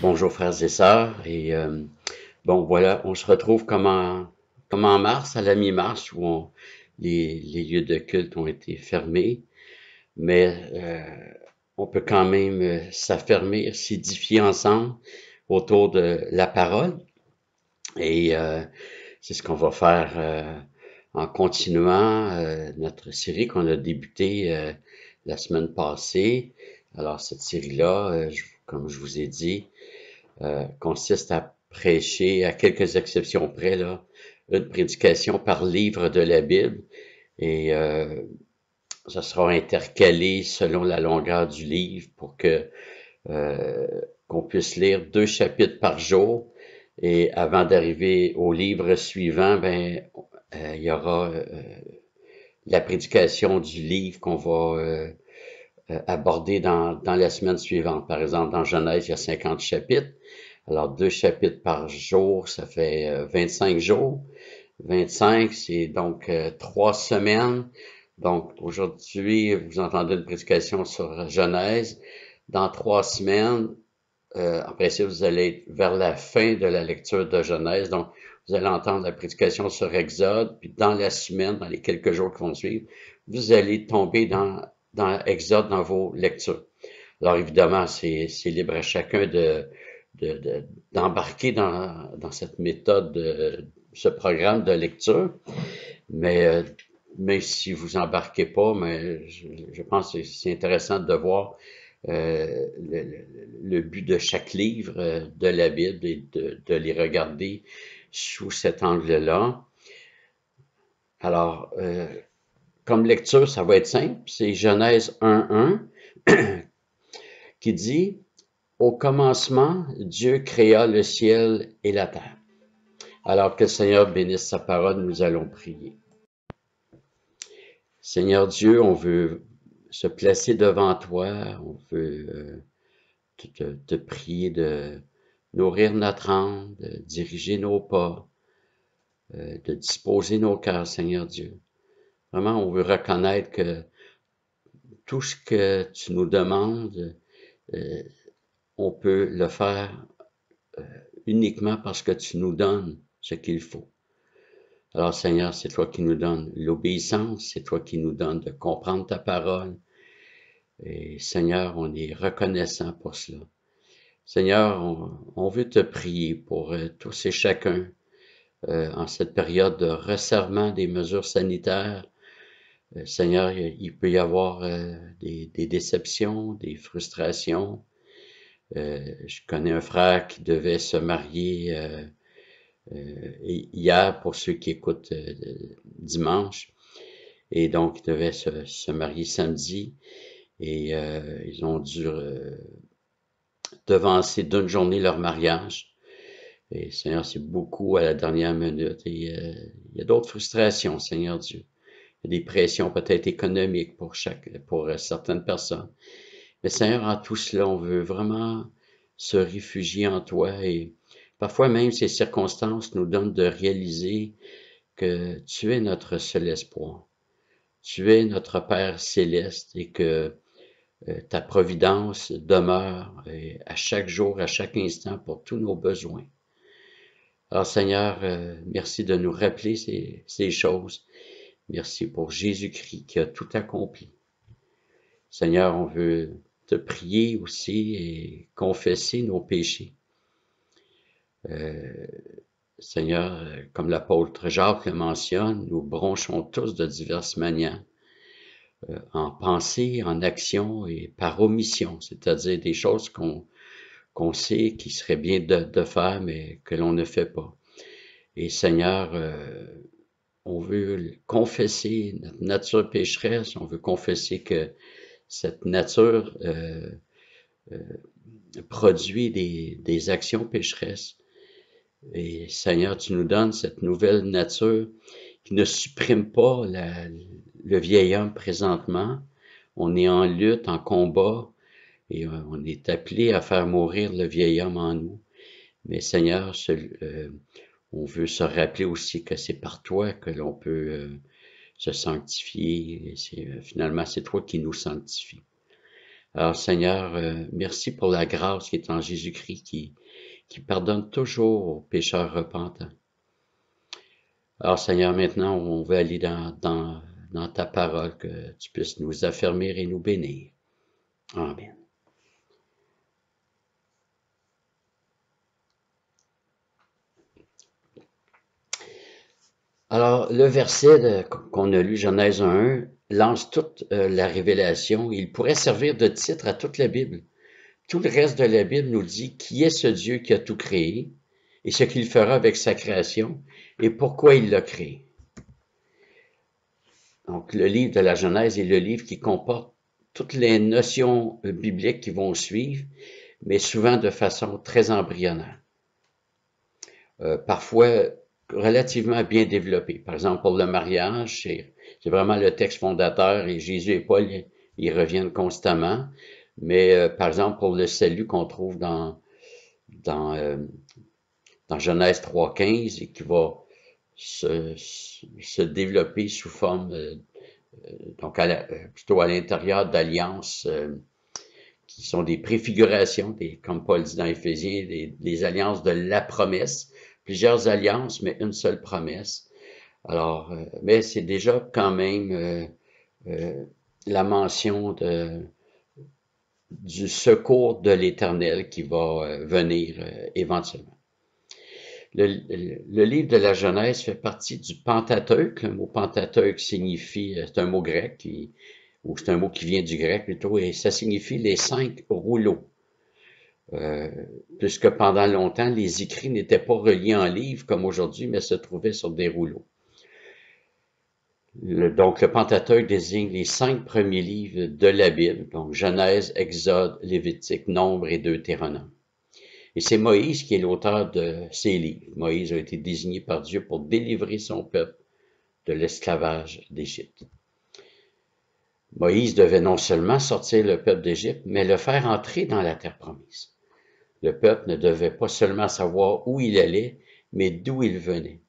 Bonjour frères et sœurs. Bon, voilà, on se retrouve comme en mars, à la mi-mars, où les lieux de culte ont été fermés, mais on peut quand même s'affermir, s'édifier ensemble autour de la parole. Et c'est ce qu'on va faire en continuant notre série qu'on a débutée la semaine passée. Alors cette série-là, comme je vous ai dit, consiste à prêcher, à quelques exceptions près, là, une prédication par livre de la Bible. Et ça sera intercalé selon la longueur du livre pour que euh, qu'on puisse lire 2 chapitres par jour. Et avant d'arriver au livre suivant, il y aura la prédication du livre qu'on va aborder dans la semaine suivante. Par exemple, dans Genèse, il y a 50 chapitres. Alors, 2 chapitres par jour, ça fait 25 jours. 25, c'est donc 3 semaines. Donc, aujourd'hui, vous entendez une prédication sur Genèse. Dans 3 semaines, en principe, vous allez être vers la fin de la lecture de Genèse. Donc, vous allez entendre la prédication sur Exode. Puis, dans la semaine, dans les quelques jours qui vont suivre, vous allez tomber dans Exode dans vos lectures. Alors, évidemment, c'est libre à chacun d'embarquer dans cette méthode, ce programme de lecture. Mais même si vous embarquez pas, mais je pense que c'est intéressant de voir le but de chaque livre de la Bible et de les regarder sous cet angle-là. Alors, comme lecture, ça va être simple. C'est Genèse 1:1 qui dit: Au commencement, Dieu créa le ciel et la terre. Alors que le Seigneur bénisse sa parole, nous allons prier. Seigneur Dieu, on veut se placer devant toi, on veut te prier de nourrir notre âme, de diriger nos pas, de disposer nos cœurs, Seigneur Dieu. Vraiment, on veut reconnaître que tout ce que tu nous demandes, euh, on peut le faire uniquement parce que tu nous donnes ce qu'il faut. Alors Seigneur, c'est toi qui nous donnes l'obéissance, c'est toi qui nous donnes de comprendre ta parole. Et Seigneur, on est reconnaissant pour cela. Seigneur, on veut te prier pour tous et chacun en cette période de resserrement des mesures sanitaires. Seigneur, il peut y avoir des déceptions, des frustrations. Je connais un frère qui devait se marier hier pour ceux qui écoutent dimanche. Et donc, ils devaient se marier samedi. Et ils ont dû devancer d'une journée leur mariage. Et Seigneur, c'est beaucoup à la dernière minute. Et il y a d'autres frustrations, Seigneur Dieu. Il y a des pressions peut-être économiques pour certaines personnes. Mais Seigneur, en tout cela, on veut vraiment se réfugier en toi. Et parfois même, ces circonstances nous donnent de réaliser que tu es notre seul espoir. Tu es notre Père céleste et que ta providence demeure à chaque jour, à chaque instant pour tous nos besoins. Alors Seigneur, merci de nous rappeler ces choses. Merci pour Jésus-Christ qui a tout accompli. Seigneur, on veut te prier aussi et confesser nos péchés. Euh, Seigneur, comme l'apôtre Jacques le mentionne, nous bronchons tous de diverses manières, en pensée, en action et par omission, c'est-à-dire des choses qu'on sait qu'il serait bien de faire, mais que l'on ne fait pas. Et Seigneur, on veut confesser notre nature pécheresse, on veut confesser que cette nature euh, produit des actions pécheresses. Et Seigneur, tu nous donnes cette nouvelle nature qui ne supprime pas le vieil homme présentement. On est en lutte, en combat, et on est appelé à faire mourir le vieil homme en nous. Mais Seigneur, on veut se rappeler aussi que c'est par toi que l'on peut se sanctifier. Et finalement, c'est toi qui nous sanctifie. Alors Seigneur, merci pour la grâce qui est en Jésus-Christ qui pardonne toujours aux pécheurs repentants. Alors Seigneur, maintenant on veut aller dans ta parole, que tu puisses nous affermir et nous bénir. Amen. Alors, le verset qu'on a lu, Genèse 1, lance toute la révélation. Il pourrait servir de titre à toute la Bible. Tout le reste de la Bible nous dit qui est ce Dieu qui a tout créé et ce qu'il fera avec sa création et pourquoi il l'a créé. Donc, le livre de la Genèse est le livre qui comporte toutes les notions bibliques qui vont suivre, mais souvent de façon très embryonnaire. Parfois relativement bien développé. Par exemple, pour le mariage, c'est vraiment le texte fondateur et Jésus et Paul, ils reviennent constamment. Mais par exemple, pour le salut qu'on trouve dans Genèse 3,15 et qui va se développer sous forme, donc plutôt à l'intérieur d'alliances qui sont des préfigurations, comme Paul dit dans Éphésiens, des alliances de la promesse. Plusieurs alliances, mais une seule promesse. Alors, mais c'est déjà quand même la mention du secours de l'Éternel qui va venir éventuellement. Le livre de la Genèse fait partie du Pentateuque. Le mot Pentateuque signifie, c'est un mot grec, ou c'est un mot qui vient du grec plutôt, et ça signifie les 5 rouleaux. Puisque pendant longtemps, les écrits n'étaient pas reliés en livres comme aujourd'hui, mais se trouvaient sur des rouleaux. Donc, le Pentateuque désigne les 5 premiers livres de la Bible, donc Genèse, Exode, Lévitique, Nombre et Deutéronome. Et c'est Moïse qui est l'auteur de ces livres. Moïse a été désigné par Dieu pour délivrer son peuple de l'esclavage d'Égypte. Moïse devait non seulement sortir le peuple d'Égypte, mais le faire entrer dans la terre promise. Le peuple ne devait pas seulement savoir où il allait, mais d'où il venait.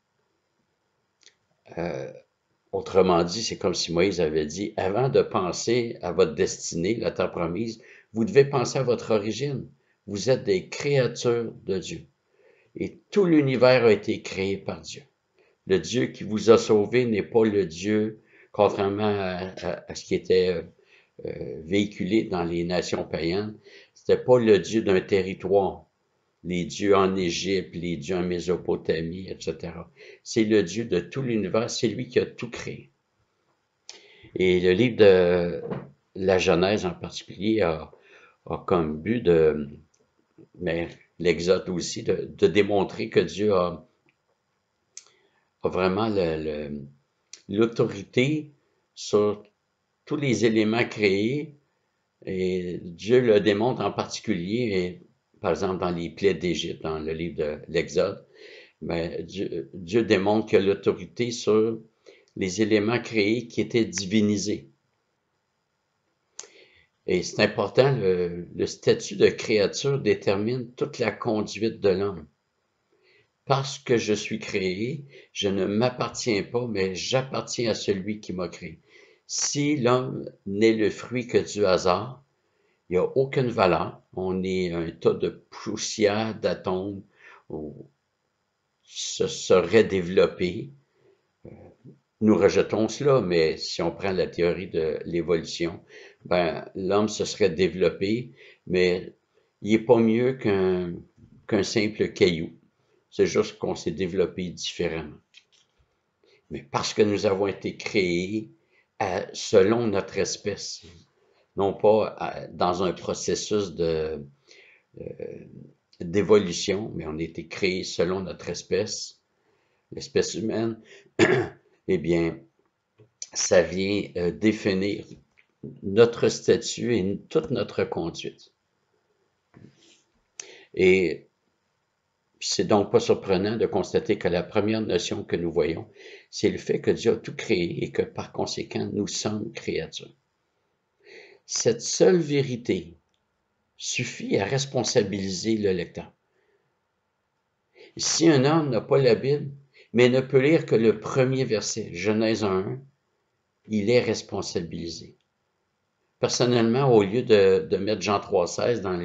Autrement dit, c'est comme si Moïse avait dit, avant de penser à votre destinée, la terre promise, vous devez penser à votre origine. Vous êtes des créatures de Dieu. Et tout l'univers a été créé par Dieu. Le Dieu qui vous a sauvé n'est pas le Dieu, contrairement à ce qui était véhiculé dans les nations païennes, c'était pas le Dieu d'un territoire. Les dieux en Égypte, les dieux en Mésopotamie, etc. C'est le Dieu de tout l'univers, c'est lui qui a tout créé. Et le livre de la Genèse en particulier a comme but mais l'Exode aussi, de démontrer que Dieu a vraiment l'autorité sur tous les éléments créés, et Dieu le démontre en particulier, et, par exemple dans les plaies d'Égypte, dans le livre de l'Exode, mais Dieu démontre qu'il a l'autorité sur les éléments créés qui étaient divinisés. Et c'est important, le statut de créature détermine toute la conduite de l'homme. Parce que je suis créé, je ne m'appartiens pas, mais j'appartiens à celui qui m'a créé. Si l'homme n'est le fruit que du hasard, il n'y a aucune valeur. On est un tas de poussière, d'atomes, où se serait développé. Nous rejetons cela, mais si on prend la théorie de l'évolution, l'homme se serait développé, mais il n'est pas mieux qu'un simple caillou. C'est juste qu'on s'est développé différemment. Mais parce que nous avons été créés selon notre espèce, non pas dans un processus d'évolution, mais on a été créés selon notre espèce, l'espèce humaine, eh bien, ça vient définir notre statut et toute notre conduite. Et c'est donc pas surprenant de constater que la première notion que nous voyons, c'est le fait que Dieu a tout créé et que par conséquent, nous sommes créatures. Cette seule vérité suffit à responsabiliser le lecteur. Si un homme n'a pas la Bible, mais ne peut lire que le premier verset, Genèse 1, il est responsabilisé. personnellement, au lieu de mettre Jean 3,16 dans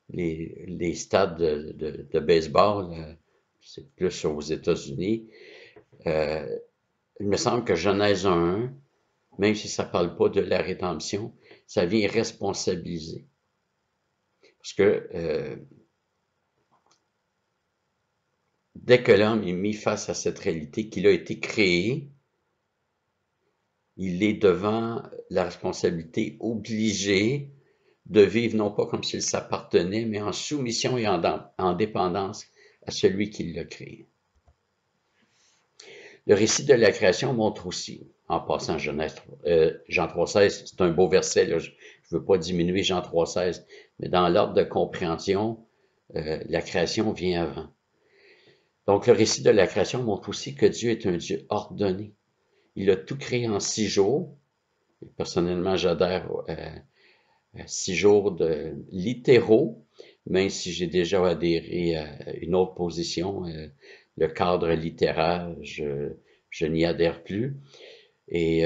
les stades de baseball, c'est plus aux États-Unis, euh, il me semble que Genèse 1, même si ça ne parle pas de la rédemption, ça vient responsabiliser. Parce que dès que l'homme est mis face à cette réalité qu'il a été créé, il est devant la responsabilité obligée de vivre non pas comme s'il s'appartenait, mais en soumission et en dépendance à celui qui l'a créé. Le récit de la création montre aussi, en passant Jean 3,16, c'est un beau verset, là, je ne veux pas diminuer Jean 3,16, mais dans l'ordre de compréhension, la création vient avant. Donc le récit de la création montre aussi que Dieu est un Dieu ordonné. Il a tout créé en 6 jours. Personnellement, j'adhère 6 jours de littéraux, même si j'ai déjà adhéré à une autre position, le cadre littéraire, je n'y adhère plus. Et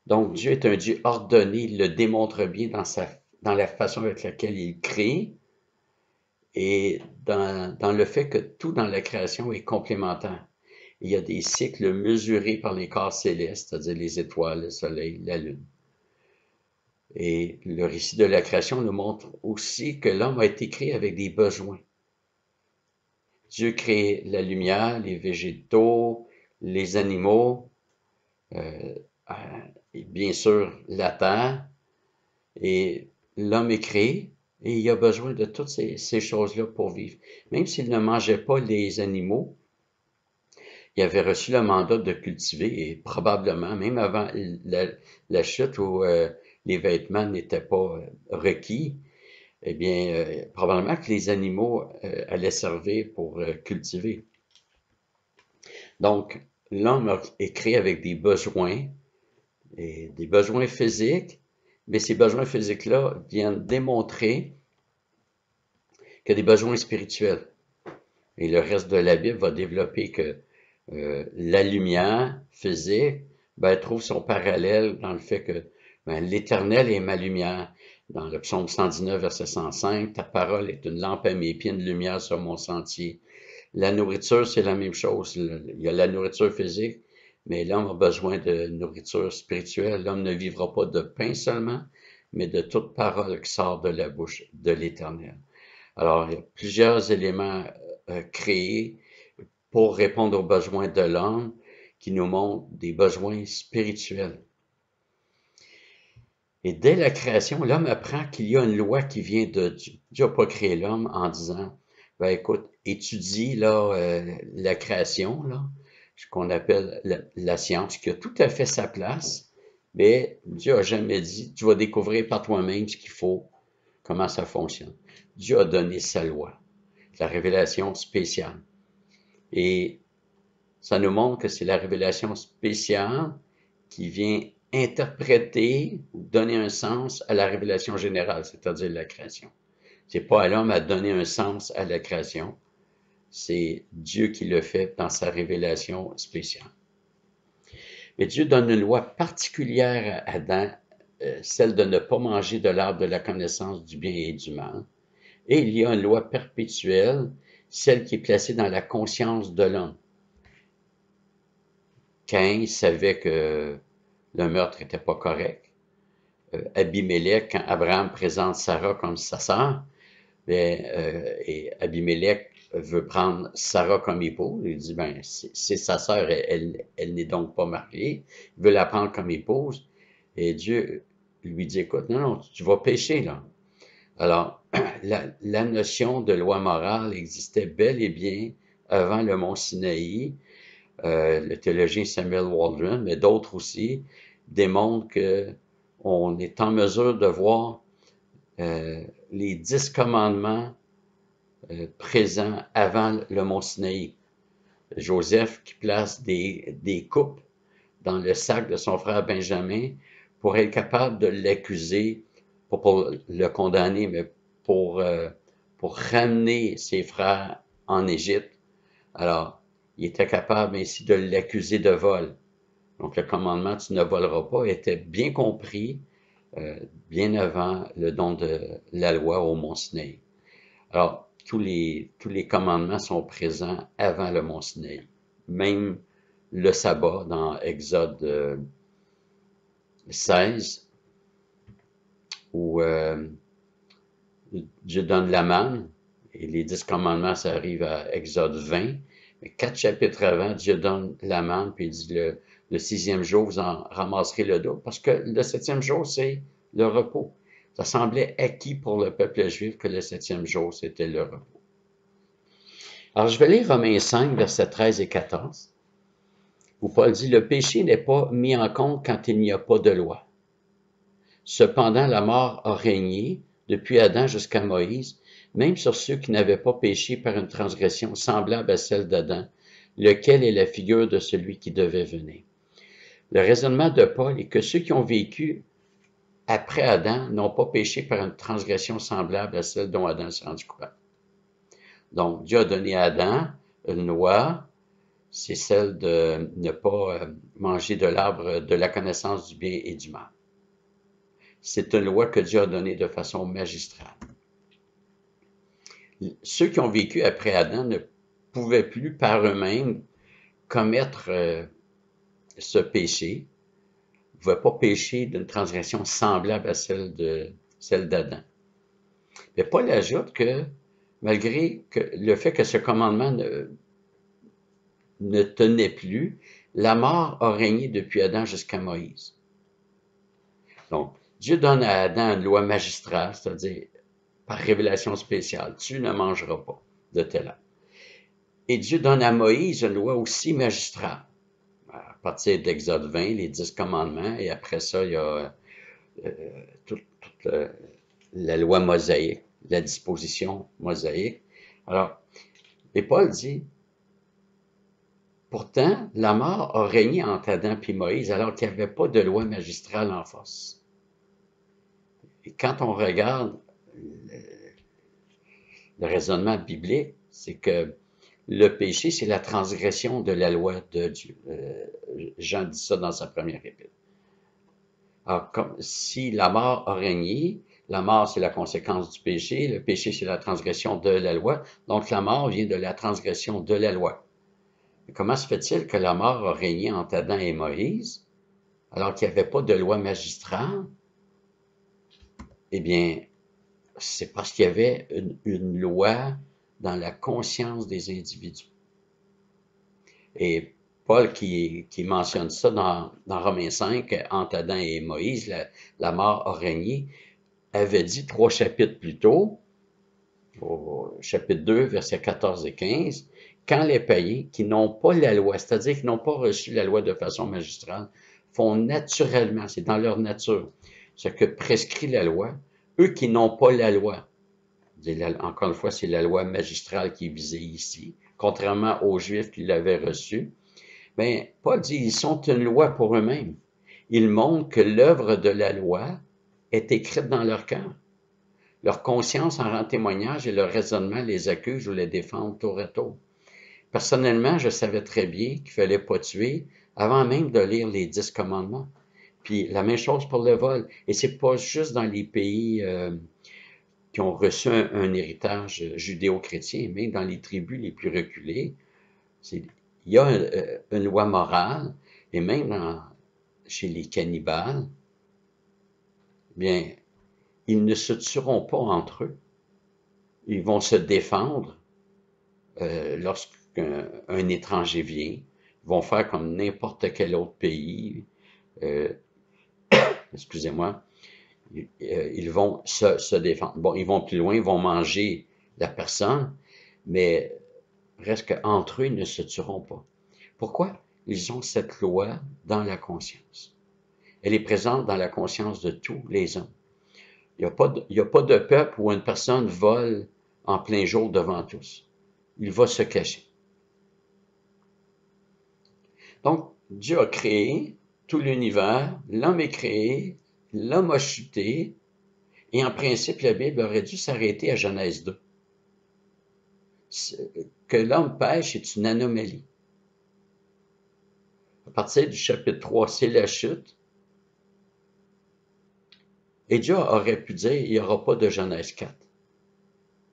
donc, Dieu est un Dieu ordonné, il le démontre bien dans la façon avec laquelle il crée et dans le fait que tout dans la création est complémentaire. Il y a des cycles mesurés par les corps célestes, c'est-à-dire les étoiles, le soleil, la lune. Et le récit de la création nous montre aussi que l'homme a été créé avec des besoins. Dieu crée la lumière, les végétaux, les animaux, euh, et bien sûr la terre, et l'homme est créé et il a besoin de toutes ces choses-là pour vivre. Même s'il ne mangeait pas les animaux, il avait reçu le mandat de cultiver et probablement, même avant la chute où les vêtements n'étaient pas requis, eh bien, probablement que les animaux allaient servir pour cultiver. Donc, l'homme est créé avec des besoins, et des besoins physiques, mais ces besoins physiques-là viennent démontrer qu'il y a des besoins spirituels. Et le reste de la Bible va développer que la lumière physique, ben, elle trouve son parallèle dans le fait que ben, l'Éternel est ma lumière. Dans le psaume 119, verset 105, ta parole est une lampe à mes pieds, une lumière sur mon sentier. La nourriture, c'est la même chose. Il y a la nourriture physique, mais l'homme a besoin de nourriture spirituelle. L'homme ne vivra pas de pain seulement, mais de toute parole qui sort de la bouche de l'Éternel. Alors, il y a plusieurs éléments créés pour répondre aux besoins de l'homme qui nous montrent des besoins spirituels. Et dès la création, l'homme apprend qu'il y a une loi qui vient de Dieu. Dieu n'a pas créé l'homme en disant, ben écoute, étudie là, la création, là, ce qu'on appelle la science, qui a tout à fait sa place, mais Dieu n'a jamais dit, tu vas découvrir par toi-même ce qu'il faut, comment ça fonctionne. Dieu a donné sa loi, la révélation spéciale. Et ça nous montre que c'est la révélation spéciale qui vient interpréter ou donner un sens à la révélation générale, c'est-à-dire la création. C'est pas à l'homme à donner un sens à la création, c'est Dieu qui le fait dans sa révélation spéciale. Mais Dieu donne une loi particulière à Adam, celle de ne pas manger de l'arbre de la connaissance du bien et du mal. Et il y a une loi perpétuelle, celle qui est placée dans la conscience de l'homme. Caïn savait que le meurtre n'était pas correct. Abimelech, quand Abraham présente Sarah comme sa sœur, et Abimelech veut prendre Sarah comme épouse, il dit, ben, c'est sa sœur, elle n'est donc pas mariée, il veut la prendre comme épouse, et Dieu lui dit, écoute, non, tu vas pécher, là. Alors, la notion de loi morale existait bel et bien avant le mont Sinaï. Le théologien Samuel Waldron, mais d'autres aussi, démontrent qu'on est en mesure de voir les 10 commandements présents avant le mont Sinaï. Joseph qui place des coupes dans le sac de son frère Benjamin pour être capable de l'accuser, pas pour le condamner, mais pour ramener ses frères en Égypte. Alors, il était capable ainsi de l'accuser de vol. Donc le commandement « tu ne voleras pas » était bien compris bien avant le don de la loi au mont Sinaï. Alors, tous les commandements sont présents avant le mont Sinaï. Même le sabbat dans Exode 16, où Dieu donne la manne, et les 10 commandements, ça arrive à Exode 20. Mais 4 chapitres avant, Dieu donne la manne, puis il dit le 6e jour, vous en ramasserez le double, parce que le 7e jour, c'est le repos. Ça semblait acquis pour le peuple juif que le 7e jour, c'était le repos. Alors, je vais lire Romains 5, versets 13 et 14, où Paul dit « Le péché n'est pas mis en compte quand il n'y a pas de loi. Cependant, la mort a régné depuis Adam jusqu'à Moïse, même sur ceux qui n'avaient pas péché par une transgression semblable à celle d'Adam, lequel est la figure de celui qui devait venir. » Le raisonnement de Paul est que ceux qui ont vécu après Adam n'ont pas péché par une transgression semblable à celle dont Adam s'est rendu coupable. Donc, Dieu a donné à Adam une loi, c'est celle de ne pas manger de l'arbre de la connaissance du bien et du mal. C'est une loi que Dieu a donnée de façon magistrale. Ceux qui ont vécu après Adam ne pouvaient plus par eux-mêmes commettre ce péché, ne pouvaient pas pécher d'une transgression semblable à celle d'Adam. Mais Paul ajoute que malgré le fait que ce commandement ne tenait plus, la mort a régné depuis Adam jusqu'à Moïse. Donc, Dieu donne à Adam une loi magistrale, c'est-à-dire par révélation spéciale, tu ne mangeras pas de tel arbre. Et Dieu donne à Moïse une loi aussi magistrale. À partir d'Exode 20, les 10 commandements, et après ça, il y a toute la loi mosaïque, la disposition mosaïque. Alors, et Paul dit, pourtant, la mort a régné entre Adam et Moïse alors qu'il n'y avait pas de loi magistrale en force. Et quand on regarde le raisonnement biblique, c'est que le péché, c'est la transgression de la loi de Dieu. Jean dit ça dans sa première épître. Alors, comme si la mort a régné, la mort, c'est la conséquence du péché, le péché, c'est la transgression de la loi, donc la mort vient de la transgression de la loi. Mais comment se fait-il que la mort a régné entre Adam et Moïse, alors qu'il n'y avait pas de loi magistrale? Eh bien, c'est parce qu'il y avait une loi dans la conscience des individus. Et Paul qui mentionne ça dans Romains 5, entre Adam et Moïse, la mort a régné, avait dit 3 chapitres plus tôt, au chapitre 2, versets 14 et 15, quand les païens qui n'ont pas la loi, c'est-à-dire qui n'ont pas reçu la loi de façon magistrale, font naturellement, c'est dans leur nature, ce que prescrit la loi, eux qui n'ont pas la loi, encore une fois, c'est la loi magistrale qui est visée ici, contrairement aux Juifs qui l'avaient reçue, bien, Paul dit, ils sont une loi pour eux-mêmes. Ils montrent que l'œuvre de la loi est écrite dans leur cœur. Leur conscience en rend témoignage et leur raisonnement les accuse ou les défend tour à tour. Personnellement, je savais très bien qu'il fallait pas tuer avant même de lire les 10 commandements. Puis la même chose pour le vol. Et c'est pas juste dans les pays qui ont reçu un héritage judéo-chrétien, mais dans les tribus les plus reculées, il y a une loi morale, et même chez les cannibales, bien, ils ne se tueront pas entre eux. Ils vont se défendre lorsqu'un étranger vient. Ils vont faire comme n'importe quel autre pays. Excusez-moi. Ils vont se défendre. Bon, ils vont plus loin, ils vont manger la personne, mais reste qu'entre eux, ils ne se tueront pas. Pourquoi? Ils ont cette loi dans la conscience. Elle est présente dans la conscience de tous les hommes. Il n'y a pas de peuple où une personne vole en plein jour devant tous. Il va se cacher. Donc, Dieu a créé tout l'univers, l'homme est créé, l'homme a chuté, et en principe, la Bible aurait dû s'arrêter à Genèse 2. Que l'homme pêche est une anomalie. À partir du chapitre 3, c'est la chute. Et Dieu aurait pu dire, il n'y aura pas de Genèse 4.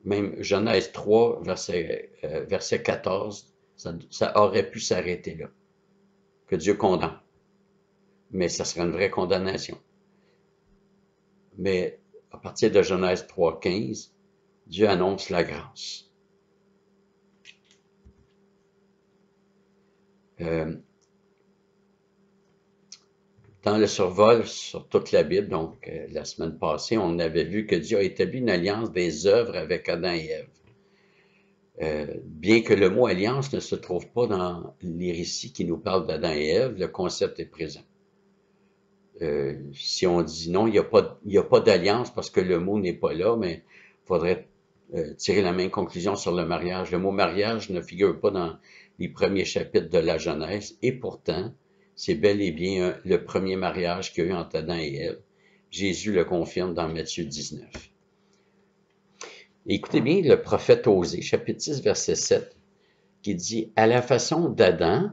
Même Genèse 3, verset 14, ça aurait pu s'arrêter là. Que Dieu condamne. Mais ça serait une vraie condamnation. Mais à partir de Genèse 3, 15, Dieu annonce la grâce. Dans le survol sur toute la Bible, donc la semaine passée, on avait vu que Dieu a établi une alliance des œuvres avec Adam et Ève. Bien que le mot alliance ne se trouve pas dans les récits qui nous parlent d'Adam et Ève, le concept est présent. Si on dit non, il n'y a pas d'alliance parce que le mot n'est pas là, mais il faudrait tirer la même conclusion sur le mariage. Le mot mariage ne figure pas dans les premiers chapitres de la Genèse, et pourtant, c'est bel et bien le premier mariage qu'il y a eu entre Adam et Ève. Jésus le confirme dans Matthieu 19. Et écoutez bien le prophète Osée, chapitre 6, verset 7, qui dit « À la façon d'Adam,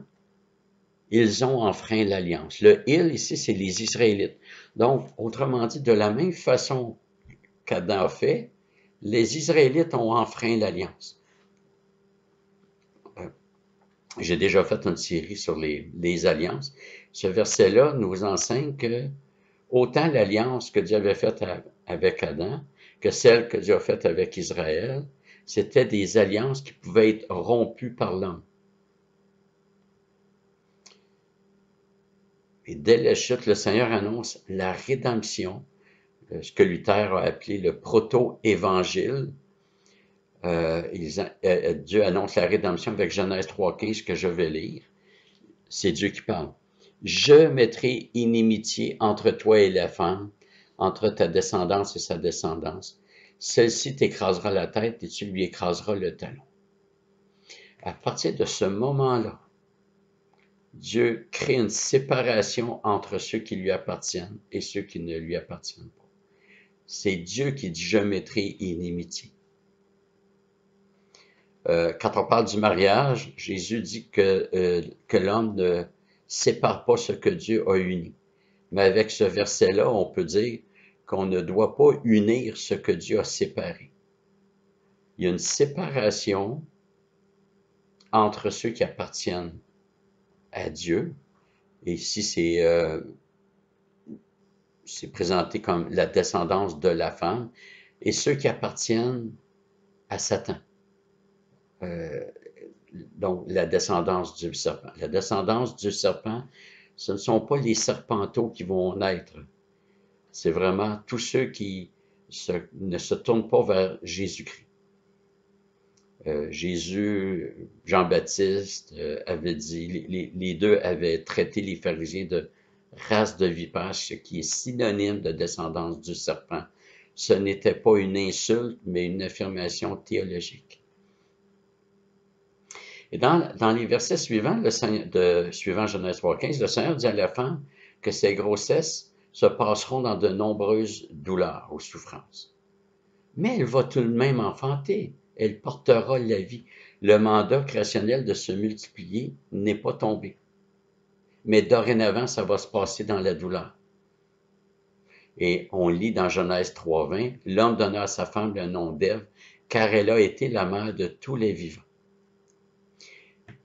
ils ont enfreint l'alliance. » Le « ils » ici, c'est les Israélites. Donc, autrement dit, de la même façon qu'Adam a fait, les Israélites ont enfreint l'alliance. J'ai déjà fait une série sur les alliances. Ce verset-là nous enseigne que autant l'alliance que Dieu avait faite avec Adam que celle que Dieu a faite avec Israël, c'était des alliances qui pouvaient être rompues par l'homme. Et dès la chute, le Seigneur annonce la rédemption, ce que Luther a appelé le proto-évangile. Dieu annonce la rédemption avec Genèse 3,15 que je vais lire. C'est Dieu qui parle. « Je mettrai inimitié entre toi et la femme, entre ta descendance et sa descendance. Celle-ci t'écrasera la tête et tu lui écraseras le talon. » À partir de ce moment-là, Dieu crée une séparation entre ceux qui lui appartiennent et ceux qui ne lui appartiennent pas. C'est Dieu qui dit « je mettrai inimitié ». Quand on parle du mariage, Jésus dit que l'homme ne sépare pas ce que Dieu a uni. Mais avec ce verset-là, on peut dire qu'on ne doit pas unir ce que Dieu a séparé. Il y a une séparation entre ceux qui appartiennent à Dieu, et ici c'est présenté comme la descendance de la femme, et ceux qui appartiennent à Satan. Donc, la descendance du serpent. La descendance du serpent, ce ne sont pas les serpenteaux qui vont naître. C'est vraiment tous ceux qui ne se tournent pas vers Jésus-Christ. Jean-Baptiste avait dit, les deux avaient traité les pharisiens de race de vipères, ce qui est synonyme de descendance du serpent. Ce n'était pas une insulte, mais une affirmation théologique. Et dans les versets suivants, suivant Genèse 3,15, le Seigneur dit à la femme que ses grossesses se passeront dans de nombreuses douleurs ou souffrances. Mais elle va tout de même enfanter. Elle portera la vie. Le mandat créationnel de se multiplier n'est pas tombé. Mais dorénavant, ça va se passer dans la douleur. Et on lit dans Genèse 3,20, « L'homme donna à sa femme le nom d'Ève, car elle a été la mère de tous les vivants.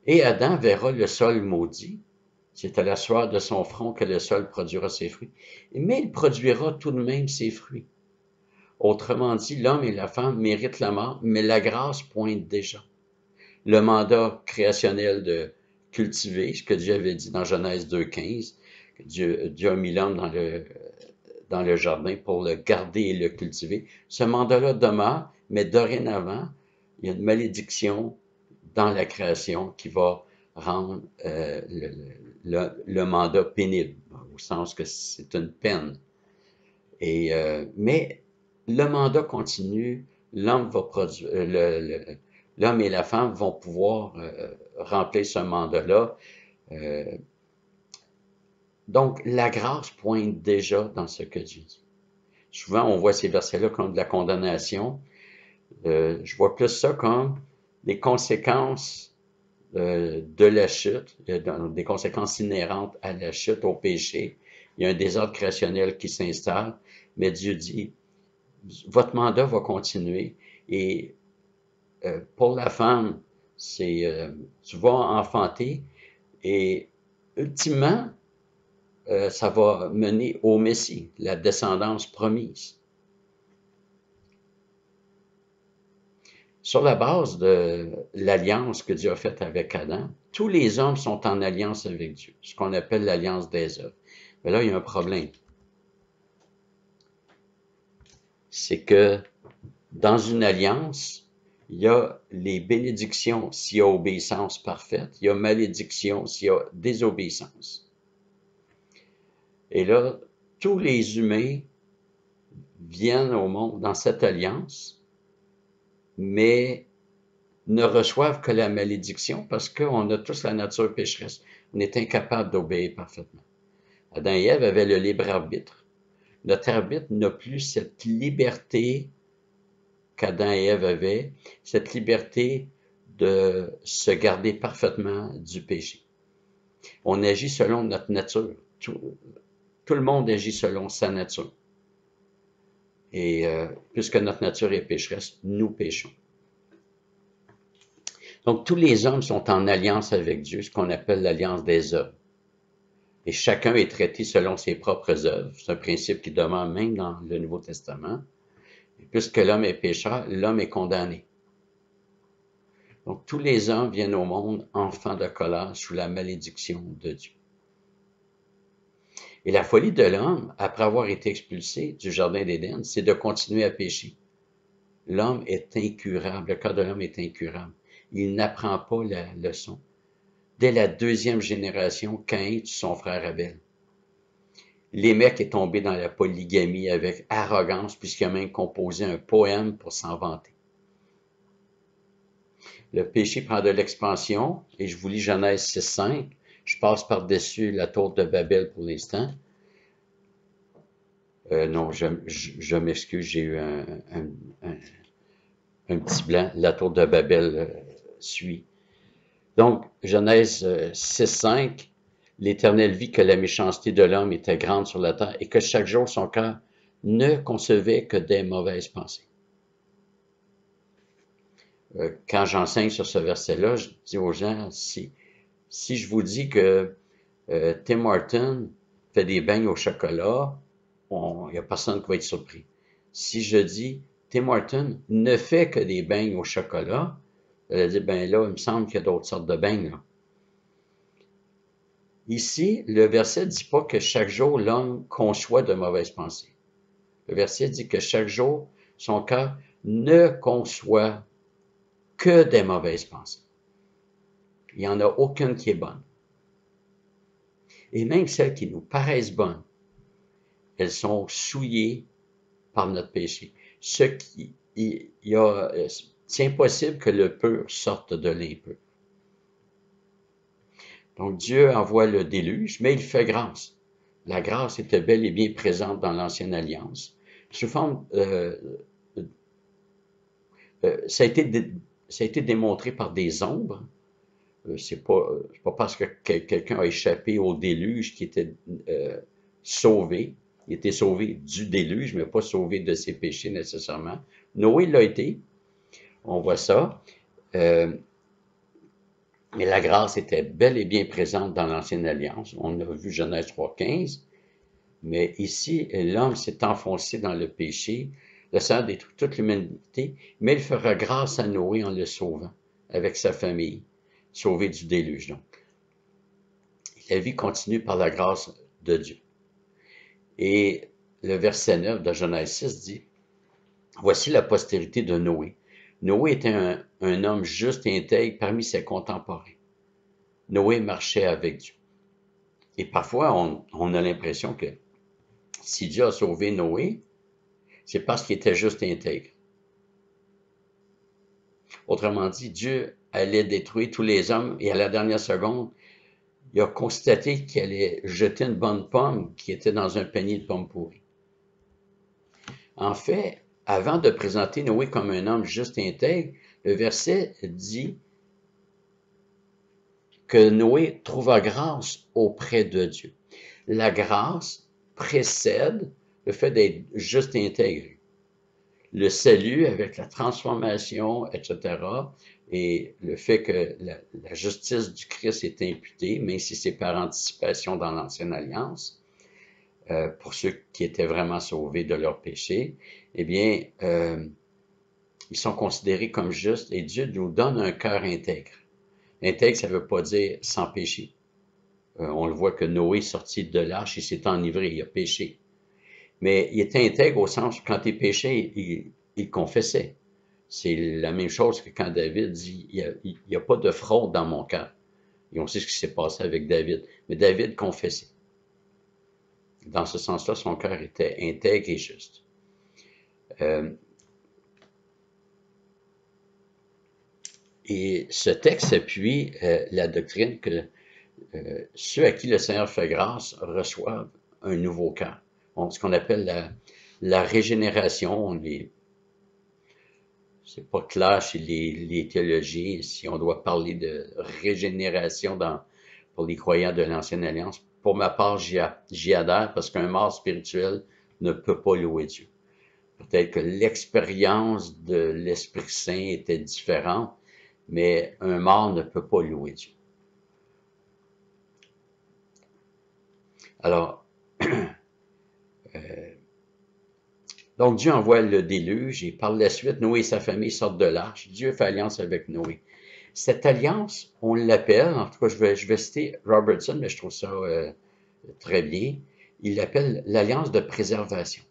Et Adam verra le sol maudit. C'est à la sueur de son front que le sol produira ses fruits. Mais il produira tout de même ses fruits. » Autrement dit, l'homme et la femme méritent la mort, mais la grâce pointe déjà. Le mandat créationnel de cultiver, ce que Dieu avait dit dans Genèse 2,15, que Dieu a mis l'homme dans le jardin pour le garder et le cultiver. Ce mandat-là demeure, mais dorénavant, il y a une malédiction dans la création qui va rendre le mandat pénible, au sens que c'est une peine. Mais le mandat continue, l'homme et la femme vont pouvoir remplir ce mandat-là. Donc, la grâce pointe déjà dans ce que Dieu dit. Souvent, on voit ces versets-là comme de la condamnation. Je vois plus ça comme des conséquences de la chute, il y a des conséquences inhérentes à la chute, au péché. Il y a un désordre créationnel qui s'installe, mais Dieu dit, votre mandat va continuer. Et pour la femme, c'est tu vas enfanter et ultimement, ça va mener au Messie, la descendance promise. Sur la base de l'alliance que Dieu a faite avec Adam, tous les hommes sont en alliance avec Dieu, ce qu'on appelle l'alliance des œuvres. Mais là, il y a un problème. C'est que dans une alliance, il y a les bénédictions s'il y a obéissance parfaite, il y a malédiction s'il y a désobéissance. Et là, tous les humains viennent au monde dans cette alliance, mais ne reçoivent que la malédiction parce qu'on a tous la nature pécheresse. On est incapable d'obéir parfaitement. Adam et Ève avaient le libre arbitre. Notre arbitre n'a plus cette liberté qu'Adam et Ève avaient, cette liberté de se garder parfaitement du péché. On agit selon notre nature. Tout le monde agit selon sa nature. Et puisque notre nature est pécheresse, nous péchons. Donc, tous les hommes sont en alliance avec Dieu, ce qu'on appelle l'alliance des œuvres. Et chacun est traité selon ses propres œuvres. C'est un principe qui demeure même dans le Nouveau Testament. Et puisque l'homme est pécheur, l'homme est condamné. Donc, tous les hommes viennent au monde enfants de colère sous la malédiction de Dieu. Et la folie de l'homme, après avoir été expulsé du Jardin d'Éden, c'est de continuer à pécher. L'homme est incurable, le cœur de l'homme est incurable. Il n'apprend pas la leçon. Dès la deuxième génération, Caïn tue son frère Abel. Lémec est tombé dans la polygamie avec arrogance, puisqu'il a même composé un poème pour s'en vanter. Le péché prend de l'expansion, et je vous lis Genèse 6.5. Je passe par-dessus la tour de Babel pour l'instant. Non, je m'excuse, j'ai eu un petit blanc. La tour de Babel suit. Donc, Genèse 6.5, l'Éternel vit que la méchanceté de l'homme était grande sur la terre et que chaque jour son cœur ne concevait que des mauvaises pensées. Quand j'enseigne sur ce verset-là, je dis aux gens, si je vous dis que Tim Hortons fait des beignes au chocolat, il n'y a personne qui va être surpris. Si je dis Tim Hortons ne fait que des beignes au chocolat, elle a dit, ben là, il me semble qu'il y a d'autres sortes de beignes, là. Ici, le verset ne dit pas que chaque jour l'homme conçoit de mauvaises pensées. Le verset dit que chaque jour, son cœur ne conçoit que des mauvaises pensées. Il n'y en a aucune qui est bonne. Et même celles qui nous paraissent bonnes, elles sont souillées par notre péché. C'est impossible que le pur sorte de l'impur. Donc Dieu envoie le déluge, mais il fait grâce. La grâce était bel et bien présente dans l'Ancienne Alliance. Sous forme, ça a été démontré par des ombres. C'est pas parce que quelqu'un a échappé au déluge qui était sauvé. Il était sauvé du déluge, mais pas sauvé de ses péchés nécessairement. Noé l'a été. On voit ça. Mais la grâce était bel et bien présente dans l'Ancienne Alliance. On a vu Genèse 3.15. Mais ici, l'homme s'est enfoncé dans le péché. Le Seigneur détruit toute l'humanité, mais il fera grâce à Noé en le sauvant, avec sa famille, sauvé du déluge. Donc, la vie continue par la grâce de Dieu. Et le verset 9 de Genèse 6 dit, « Voici la postérité de Noé. Noé était un homme juste et intègre parmi ses contemporains. Noé marchait avec Dieu. » Et parfois, on a l'impression que si Dieu a sauvé Noé, c'est parce qu'il était juste et intègre. Autrement dit, Dieu allait détruire tous les hommes et à la dernière seconde, il a constaté qu'il allait jeter une bonne pomme qui était dans un panier de pommes pourries. En fait, avant de présenter Noé comme un homme juste et intègre, le verset dit que Noé trouva grâce auprès de Dieu. La grâce précède le fait d'être juste et intégré. Le salut avec la transformation, etc., et le fait que la justice du Christ est imputée, même si c'est par anticipation dans l'Ancienne Alliance, pour ceux qui étaient vraiment sauvés de leurs péchés, eh bien, ils sont considérés comme justes et Dieu nous donne un cœur intègre. Intègre, ça ne veut pas dire sans péché. On le voit que Noé est sorti de l'arche, il s'est enivré, il a péché. Mais il était intègre au sens où quand il péchait, il confessait. C'est la même chose que quand David dit, il n'y a pas de fraude dans mon cœur. Et on sait ce qui s'est passé avec David. Mais David confessait. Dans ce sens-là, son cœur était intègre et juste. Et ce texte appuie la doctrine que ceux à qui le Seigneur fait grâce reçoivent un nouveau cœur. Ce qu'on appelle la régénération. C'est pas clair chez les théologiens si on doit parler de régénération pour les croyants de l'Ancienne Alliance. Pour ma part, j'y adhère parce qu'un mort spirituel ne peut pas louer Dieu. Peut-être que l'expérience de l'Esprit Saint était différente, mais un mort ne peut pas louer Dieu. Alors, donc Dieu envoie le déluge et par la suite, Noé et sa famille sortent de l'arche. Dieu fait alliance avec Noé. Cette alliance, on l'appelle, en tout cas, je vais citer Robertson, mais je trouve ça très bien. Il l'appelle l'alliance de préservation.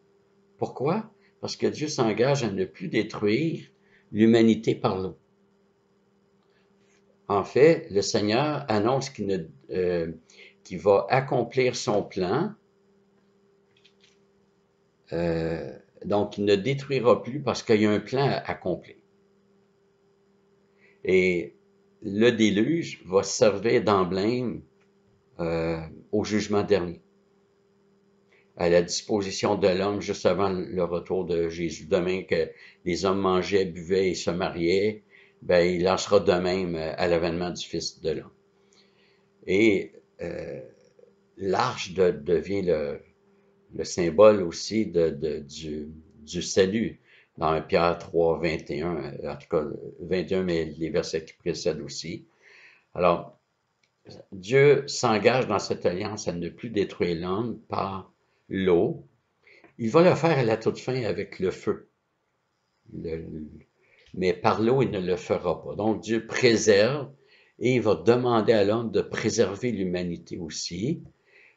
Pourquoi? Parce que Dieu s'engage à ne plus détruire l'humanité par l'eau. En fait, le Seigneur annonce qu'il va accomplir son plan. Donc, il ne détruira plus parce qu'il y a un plan à accomplir. Et le déluge va servir d'emblème au jugement dernier, à la disposition de l'homme juste avant le retour de Jésus. Demain que les hommes mangeaient, buvaient et se mariaient, ben, il en sera de même à l'avènement du Fils de l'homme. Et l'arche devient le symbole aussi du salut dans 1 Pierre 3, 21, en tout cas 21, mais les versets qui précèdent aussi. Alors, Dieu s'engage dans cette alliance à ne plus détruire l'homme par l'eau. Il va le faire à la toute fin avec le feu. Mais par l'eau, il ne le fera pas. Donc, Dieu préserve et il va demander à l'homme de préserver l'humanité aussi.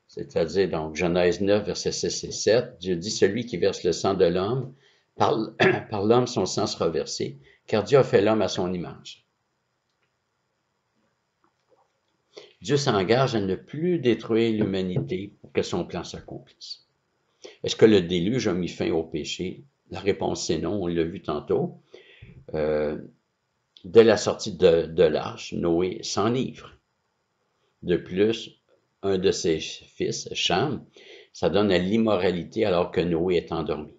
C'est-à-dire, donc, Genèse 9, versets 6 et 7, Dieu dit, celui qui verse le sang de l'homme, par l'homme son sang sera versé, car Dieu a fait l'homme à son image. Dieu s'engage à ne plus détruire l'humanité pour que son plan s'accomplisse. Est-ce que le déluge a mis fin au péché? La réponse c'est non, on l'a vu tantôt. Dès la sortie de l'arche, Noé s'enivre. De plus, un de ses fils, Cham, ça donne à l'immoralité alors que Noé est endormi.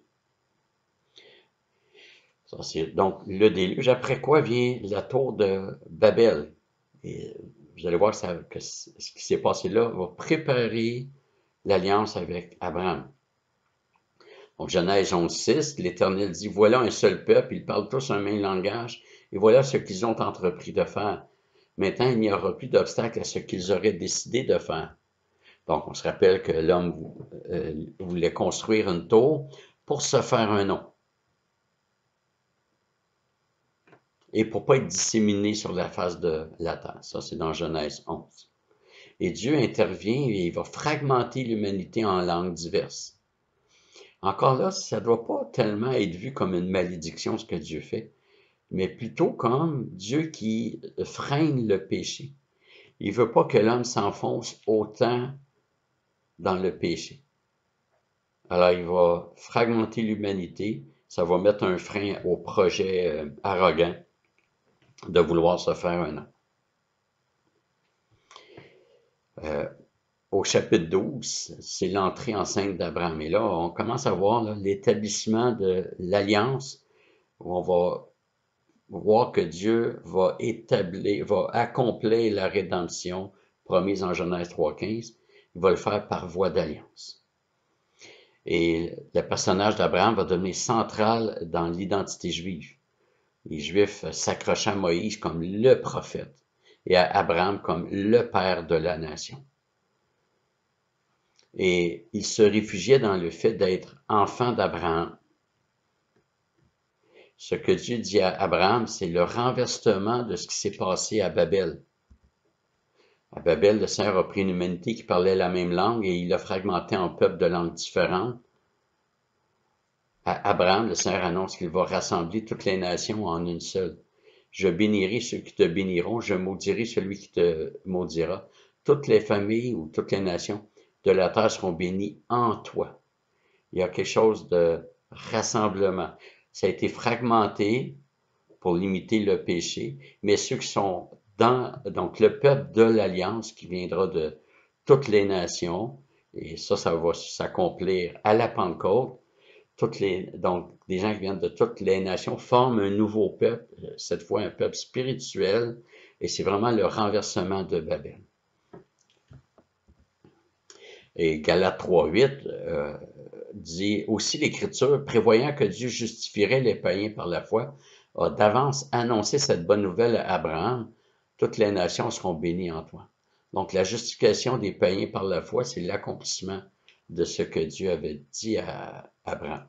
Ça, donc, le déluge, après quoi vient la tour de Babel. Et vous allez voir que ce qui s'est passé là va préparer l'alliance avec Abraham. Donc, Genèse 11.6, l'Éternel dit, voilà un seul peuple, ils parlent tous un même langage, et voilà ce qu'ils ont entrepris de faire. Maintenant, il n'y aura plus d'obstacle à ce qu'ils auraient décidé de faire. Donc, on se rappelle que l'homme voulait construire une tour pour se faire un nom. Et pour ne pas être disséminé sur la face de la terre. Ça, c'est dans Genèse 11. Et Dieu intervient et il va fragmenter l'humanité en langues diverses. Encore là, ça ne doit pas tellement être vu comme une malédiction, ce que Dieu fait, mais plutôt comme Dieu qui freine le péché. Il ne veut pas que l'homme s'enfonce autant dans le péché. Alors, il va fragmenter l'humanité, ça va mettre un frein au projet arrogant de vouloir se faire un nom. Au chapitre 12, c'est l'entrée en scène d'Abraham. Et là, on commence à voir l'établissement de l'alliance où on va voir que Dieu va accomplir la rédemption promise en Genèse 3,15. Il va le faire par voie d'alliance. Et le personnage d'Abraham va devenir central dans l'identité juive. Les Juifs s'accrochaient à Moïse comme le prophète et à Abraham comme le père de la nation. Et ils se réfugiaient dans le fait d'être enfants d'Abraham. Ce que Dieu dit à Abraham, c'est le renversement de ce qui s'est passé à Babel. À Babel, le Seigneur a pris une humanité qui parlait la même langue et il l'a fragmenté en peuples de langues différentes. À Abraham, le Seigneur annonce qu'il va rassembler toutes les nations en une seule. Je bénirai ceux qui te béniront, je maudirai celui qui te maudira. Toutes les familles ou toutes les nations de la terre seront bénies en toi. Il y a quelque chose de rassemblement. Ça a été fragmenté pour limiter le péché, mais ceux qui sont donc le peuple de l'Alliance qui viendra de toutes les nations, et ça va s'accomplir à la Pentecôte, donc des gens qui viennent de toutes les nations forment un nouveau peuple, cette fois un peuple spirituel, et c'est vraiment le renversement de Babel. Et Galates 3,8 dit aussi l'Écriture, prévoyant que Dieu justifierait les païens par la foi, a d'avance annoncé cette bonne nouvelle à Abraham, toutes les nations seront bénies en toi. Donc la justification des païens par la foi, c'est l'accomplissement de ce que Dieu avait dit à Abraham.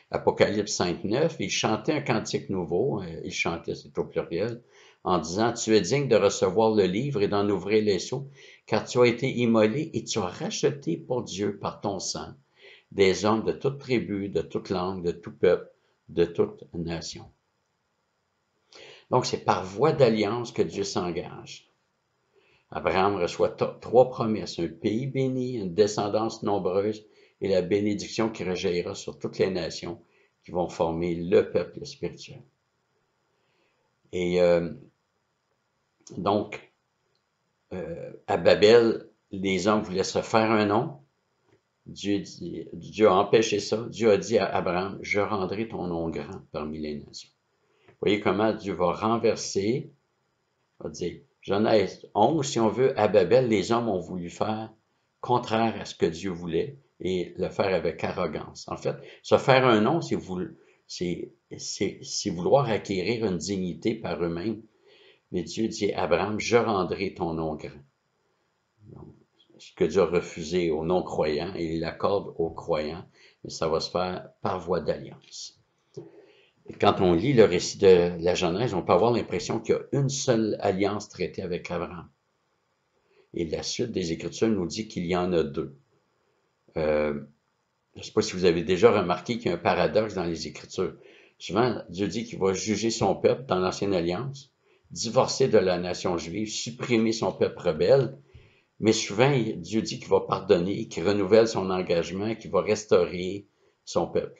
Apocalypse 5,9, il chantait un cantique nouveau, il chantait, c'est au pluriel, en disant, tu es digne de recevoir le livre et d'en ouvrir les sceaux, car tu as été immolé et tu as racheté pour Dieu par ton sang des hommes de toute tribu, de toute langue, de tout peuple, de toute nation. Donc, c'est par voie d'alliance que Dieu s'engage. Abraham reçoit trois promesses, un pays béni, une descendance nombreuse et la bénédiction qui rejaillira sur toutes les nations qui vont former le peuple spirituel. Et donc, à Babel, les hommes voulaient se faire un nom. Dieu a empêché ça. Dieu a dit à Abraham, je rendrai ton nom grand parmi les nations. Vous voyez comment Dieu va renverser, va dire, Genèse 11, si on veut, à Babel, les hommes ont voulu faire contraire à ce que Dieu voulait et le faire avec arrogance. En fait, se faire un nom, c'est vouloir acquérir une dignité par eux-mêmes. Mais Dieu dit à Abraham, je rendrai ton nom grand. Donc, ce que Dieu a refusé aux non-croyants, et il l'accorde aux croyants, mais ça va se faire par voie d'alliance. Et quand on lit le récit de la Genèse, on peut avoir l'impression qu'il y a une seule alliance traitée avec Abraham. Et la suite des Écritures nous dit qu'il y en a deux. Je ne sais pas si vous avez déjà remarqué qu'il y a un paradoxe dans les Écritures. Souvent, Dieu dit qu'il va juger son peuple dans l'Ancienne Alliance, divorcer de la nation juive, supprimer son peuple rebelle, mais souvent, Dieu dit qu'il va pardonner, qu'il renouvelle son engagement, qu'il va restaurer son peuple.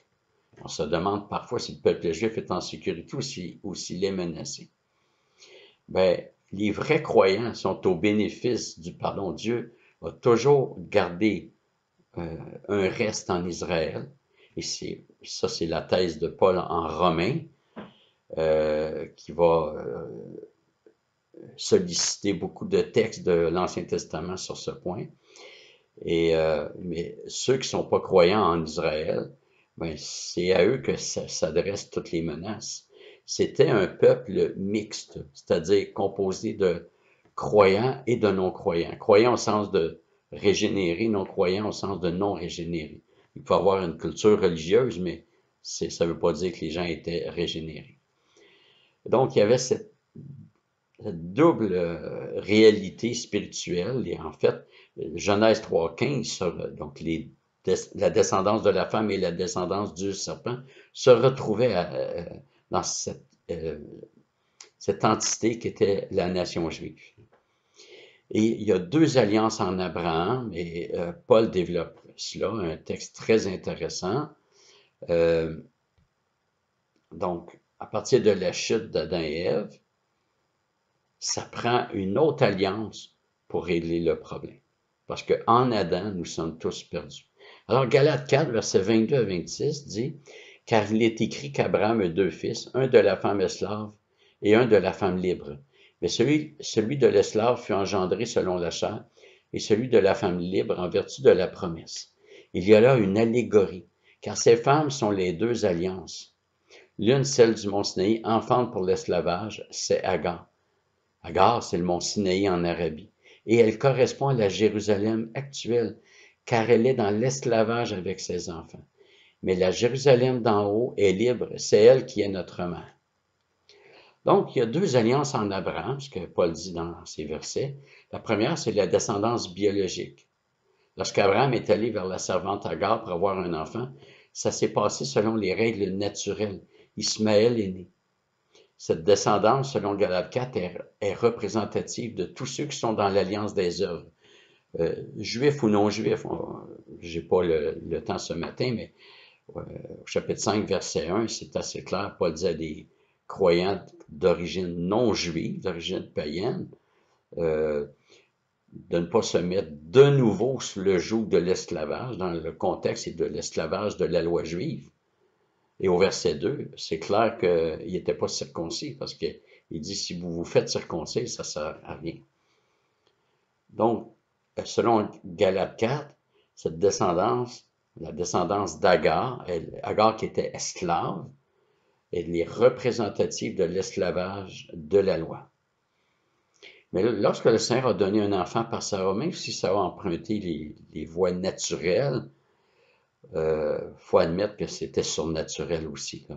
On se demande parfois si le peuple juif est en sécurité ou s'il est menacé. Ben, les vrais croyants sont au bénéfice du pardon. Dieu a toujours gardé un reste en Israël. Et c'est la thèse de Paul en Romains, qui va solliciter beaucoup de textes de l'Ancien Testament sur ce point. Mais ceux qui ne sont pas croyants en Israël, ben, c'est à eux que s'adressent toutes les menaces. C'était un peuple mixte, c'est-à-dire composé de croyants et de non-croyants. Croyants au sens de régénérés, non-croyants au sens de non-régénérés. Il peut y avoir une culture religieuse, mais ça ne veut pas dire que les gens étaient régénérés. Donc, il y avait cette double réalité spirituelle, et en fait, Genèse 3,15, donc la descendance de la femme et la descendance du serpent se retrouvaient dans cette entité qui était la nation juive. Et il y a deux alliances en Abraham, et Paul développe cela, un texte très intéressant. Donc, à partir de la chute d'Adam et Ève, ça prend une autre alliance pour régler le problème. Parce qu'en Adam, nous sommes tous perdus. Alors, Galates 4, versets 22 à 26 dit, « Car il est écrit qu'Abraham a deux fils, un de la femme esclave et un de la femme libre. Mais celui de l'esclave fut engendré selon la chair, et celui de la femme libre en vertu de la promesse. Il y a là une allégorie, car ces femmes sont les deux alliances. L'une, celle du mont Sinaï, enfante pour l'esclavage, c'est Agar. Agar, c'est le mont Sinaï en Arabie, et elle correspond à la Jérusalem actuelle, car elle est dans l'esclavage avec ses enfants. Mais la Jérusalem d'en haut est libre, c'est elle qui est notre mère. Donc, il y a deux alliances en Abraham, ce que Paul dit dans ces versets. La première, c'est la descendance biologique. Lorsqu'Abraham est allé vers la servante Agar pour avoir un enfant, ça s'est passé selon les règles naturelles. Ismaël est né. Cette descendance, selon Galates 4, est représentative de tous ceux qui sont dans l'alliance des œuvres. Juifs ou non juifs, j'ai pas le temps ce matin, mais au chapitre 5, verset 1, c'est assez clair. Paul dit à des croyants d'origine non juive, d'origine païenne, de ne pas se mettre de nouveau sous le joug de l'esclavage. Dans le contexte, c'est de l'esclavage de la loi juive. Et au verset 2, c'est clair qu'il n'était pas circoncis, parce qu'il dit, si vous vous faites circoncis, ça ne sert à rien. Donc, selon Galates 4, cette descendance, la descendance d'Agar, Agar qui était esclave, elle est représentative de l'esclavage de la loi. Mais lorsque le Seigneur a donné un enfant par Sarah, même si ça a emprunté les voies naturelles, faut admettre que c'était surnaturel aussi.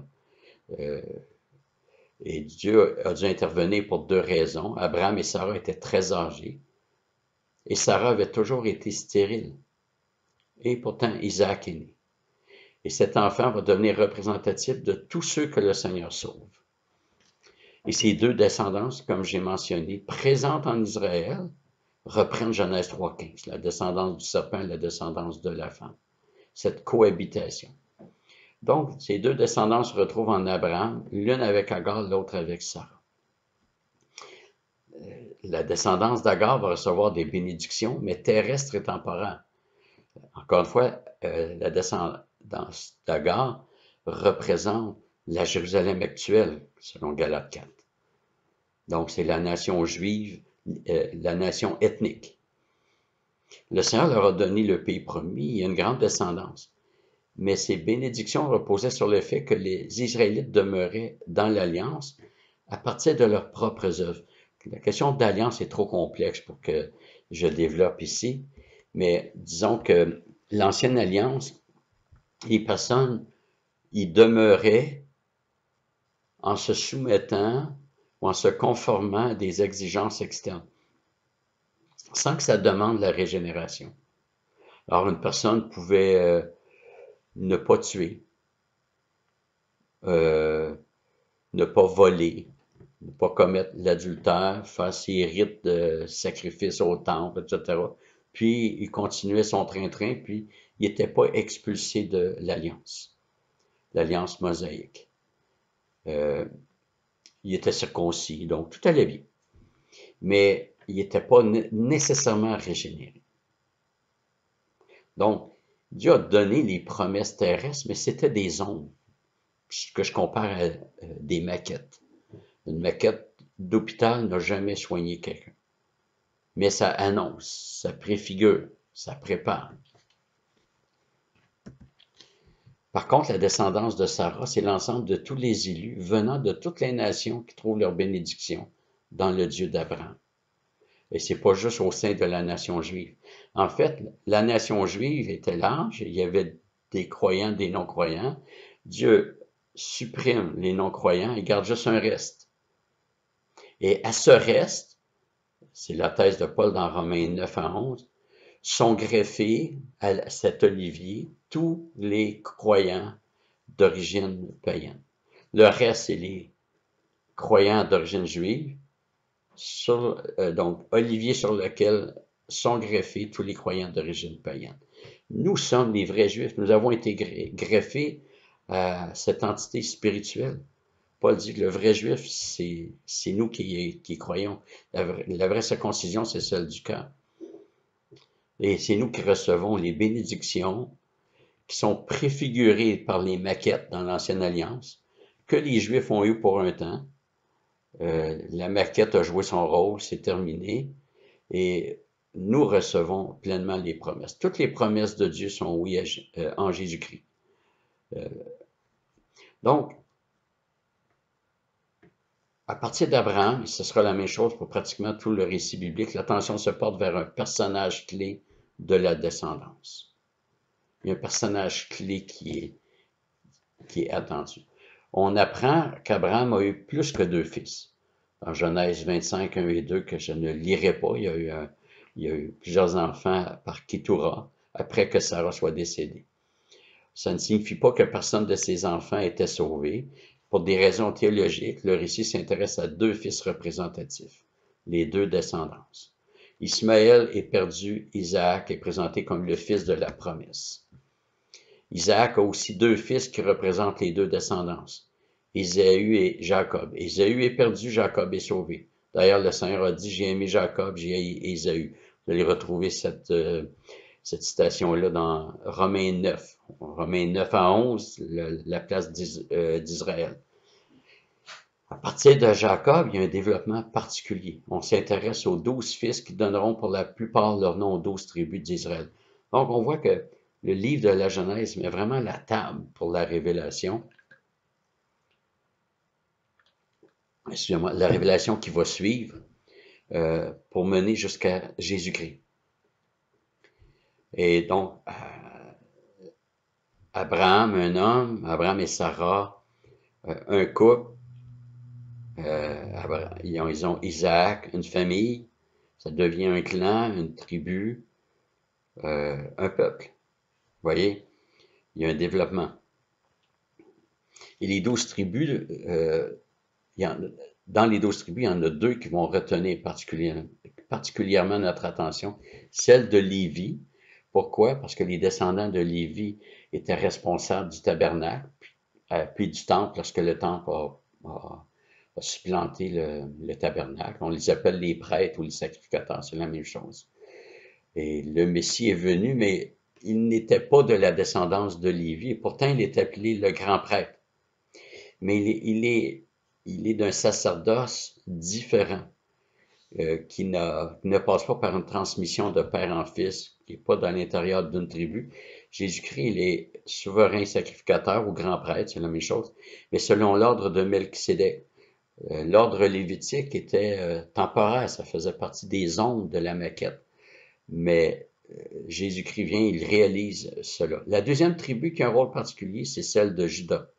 Et Dieu a dû intervenir pour deux raisons. Abraham et Sarah étaient très âgés, et Sarah avait toujours été stérile. Et pourtant, Isaac est né. Et cet enfant va devenir représentatif de tous ceux que le Seigneur sauve. Et ces deux descendances, comme j'ai mentionné, présentes en Israël, reprennent Genèse 3,15, la descendance du serpent et la descendance de la femme. Cette cohabitation. Donc, ces deux descendances se retrouvent en Abraham, l'une avec Agar, l'autre avec Sarah. La descendance d'Agar va recevoir des bénédictions, mais terrestres et temporaires. Encore une fois, la descendance d'Agar représente la Jérusalem actuelle, selon Galates 4. Donc, c'est la nation juive, la nation ethnique. Le Seigneur leur a donné le pays promis, il y a une grande descendance. Mais ces bénédictions reposaient sur le fait que les Israélites demeuraient dans l'alliance à partir de leurs propres œuvres. La question d'alliance est trop complexe pour que je développe ici, mais disons que l'ancienne alliance, les personnes y demeuraient en se soumettant ou en se conformant à des exigences externes, sans que ça demande la régénération. Alors, une personne pouvait ne pas tuer, ne pas voler, ne pas commettre l'adultère, faire ses rites de sacrifice au temple, etc. Puis, il continuait son train-train, puis il n'était pas expulsé de l'alliance mosaïque. Il était circoncis, donc tout allait bien. Mais il n'était pas nécessairement régénéré. Donc, Dieu a donné les promesses terrestres, mais c'était des ombres, ce que je compare à des maquettes. Une maquette d'hôpital n'a jamais soigné quelqu'un. Mais ça annonce, ça préfigure, ça prépare. Par contre, la descendance de Sarah, c'est l'ensemble de tous les élus venant de toutes les nations qui trouvent leur bénédiction dans le Dieu d'Abraham. Et c'est pas juste au sein de la nation juive. En fait, la nation juive était large, il y avait des croyants, des non-croyants. Dieu supprime les non-croyants et garde juste un reste. Et à ce reste, c'est la thèse de Paul dans Romains 9 à 11, sont greffés à cet olivier tous les croyants d'origine païenne. Le reste, c'est les croyants d'origine juive, donc olivier sur lequel sont greffés tous les croyants d'origine païenne. Nous sommes les vrais juifs, nous avons été greffés à cette entité spirituelle. Paul dit que le vrai juif, c'est nous qui croyons. La vraie circoncision, c'est celle du cœur. Et c'est nous qui recevons les bénédictions qui sont préfigurées par les maquettes dans l'Ancienne Alliance, que les Juifs ont eues pour un temps, La maquette a joué son rôle, c'est terminé. Et nous recevons pleinement les promesses. Toutes les promesses de Dieu sont oui en Jésus-Christ. Donc, à partir d'Abraham, et ce sera la même chose pour pratiquement tout le récit biblique, l'attention se porte vers un personnage clé de la descendance. Il y a un personnage clé qui est attendu. On apprend qu'Abraham a eu plus que 2 fils. Dans Genèse 25, 1 et 2, que je ne lirai pas, il y a eu plusieurs enfants par Keturah après que Sarah soit décédée. Ça ne signifie pas que personne de ses enfants était sauvé. Pour des raisons théologiques, le récit s'intéresse à 2 fils représentatifs, les 2 descendances. Ismaël est perdu, Isaac est présenté comme le fils de la promesse. Isaac a aussi 2 fils qui représentent les 2 descendances, Ésaü et Jacob. Ésaü est perdu, Jacob est sauvé. D'ailleurs, le Seigneur a dit, j'ai aimé Jacob, j'ai haï Ésaü. Vous allez retrouver cette citation-là dans Romains 9. Romains 9 à 11, la place d'Israël. À partir de Jacob, il y a un développement particulier. On s'intéresse aux 12 fils qui donneront pour la plupart leur nom aux 12 tribus d'Israël. Donc, on voit que le livre de la Genèse met vraiment la table pour la révélation. Excusez-moi, la révélation qui va suivre pour mener jusqu'à Jésus-Christ. Et donc, Abraham, un homme, Abraham et Sarah, un couple, ils ont Isaac, une famille, ça devient un clan, une tribu, un peuple. Vous voyez, il y a un développement. Et les 12 tribus, dans les 12 tribus, il y en a 2 qui vont retenir particulièrement notre attention. Celle de Lévi. Pourquoi? Parce que les descendants de Lévi étaient responsables du tabernacle, puis du temple, lorsque le temple a supplanté le tabernacle. On les appelle les prêtres ou les sacrificateurs, c'est la même chose. Et le Messie est venu, mais il n'était pas de la descendance de Lévi, et pourtant il est appelé le grand prêtre. Mais il est d'un sacerdoce différent, qui ne passe pas par une transmission de père en fils, qui n'est pas dans l'intérieur d'une tribu. Jésus-Christ, il est souverain sacrificateur ou grand prêtre, c'est la même chose, mais selon l'ordre de Melchisédek. L'ordre lévitique était temporaire, ça faisait partie des ondes de la maquette. Mais Jésus-Christ vient, il réalise cela. La deuxième tribu qui a un rôle particulier, c'est celle de Juda.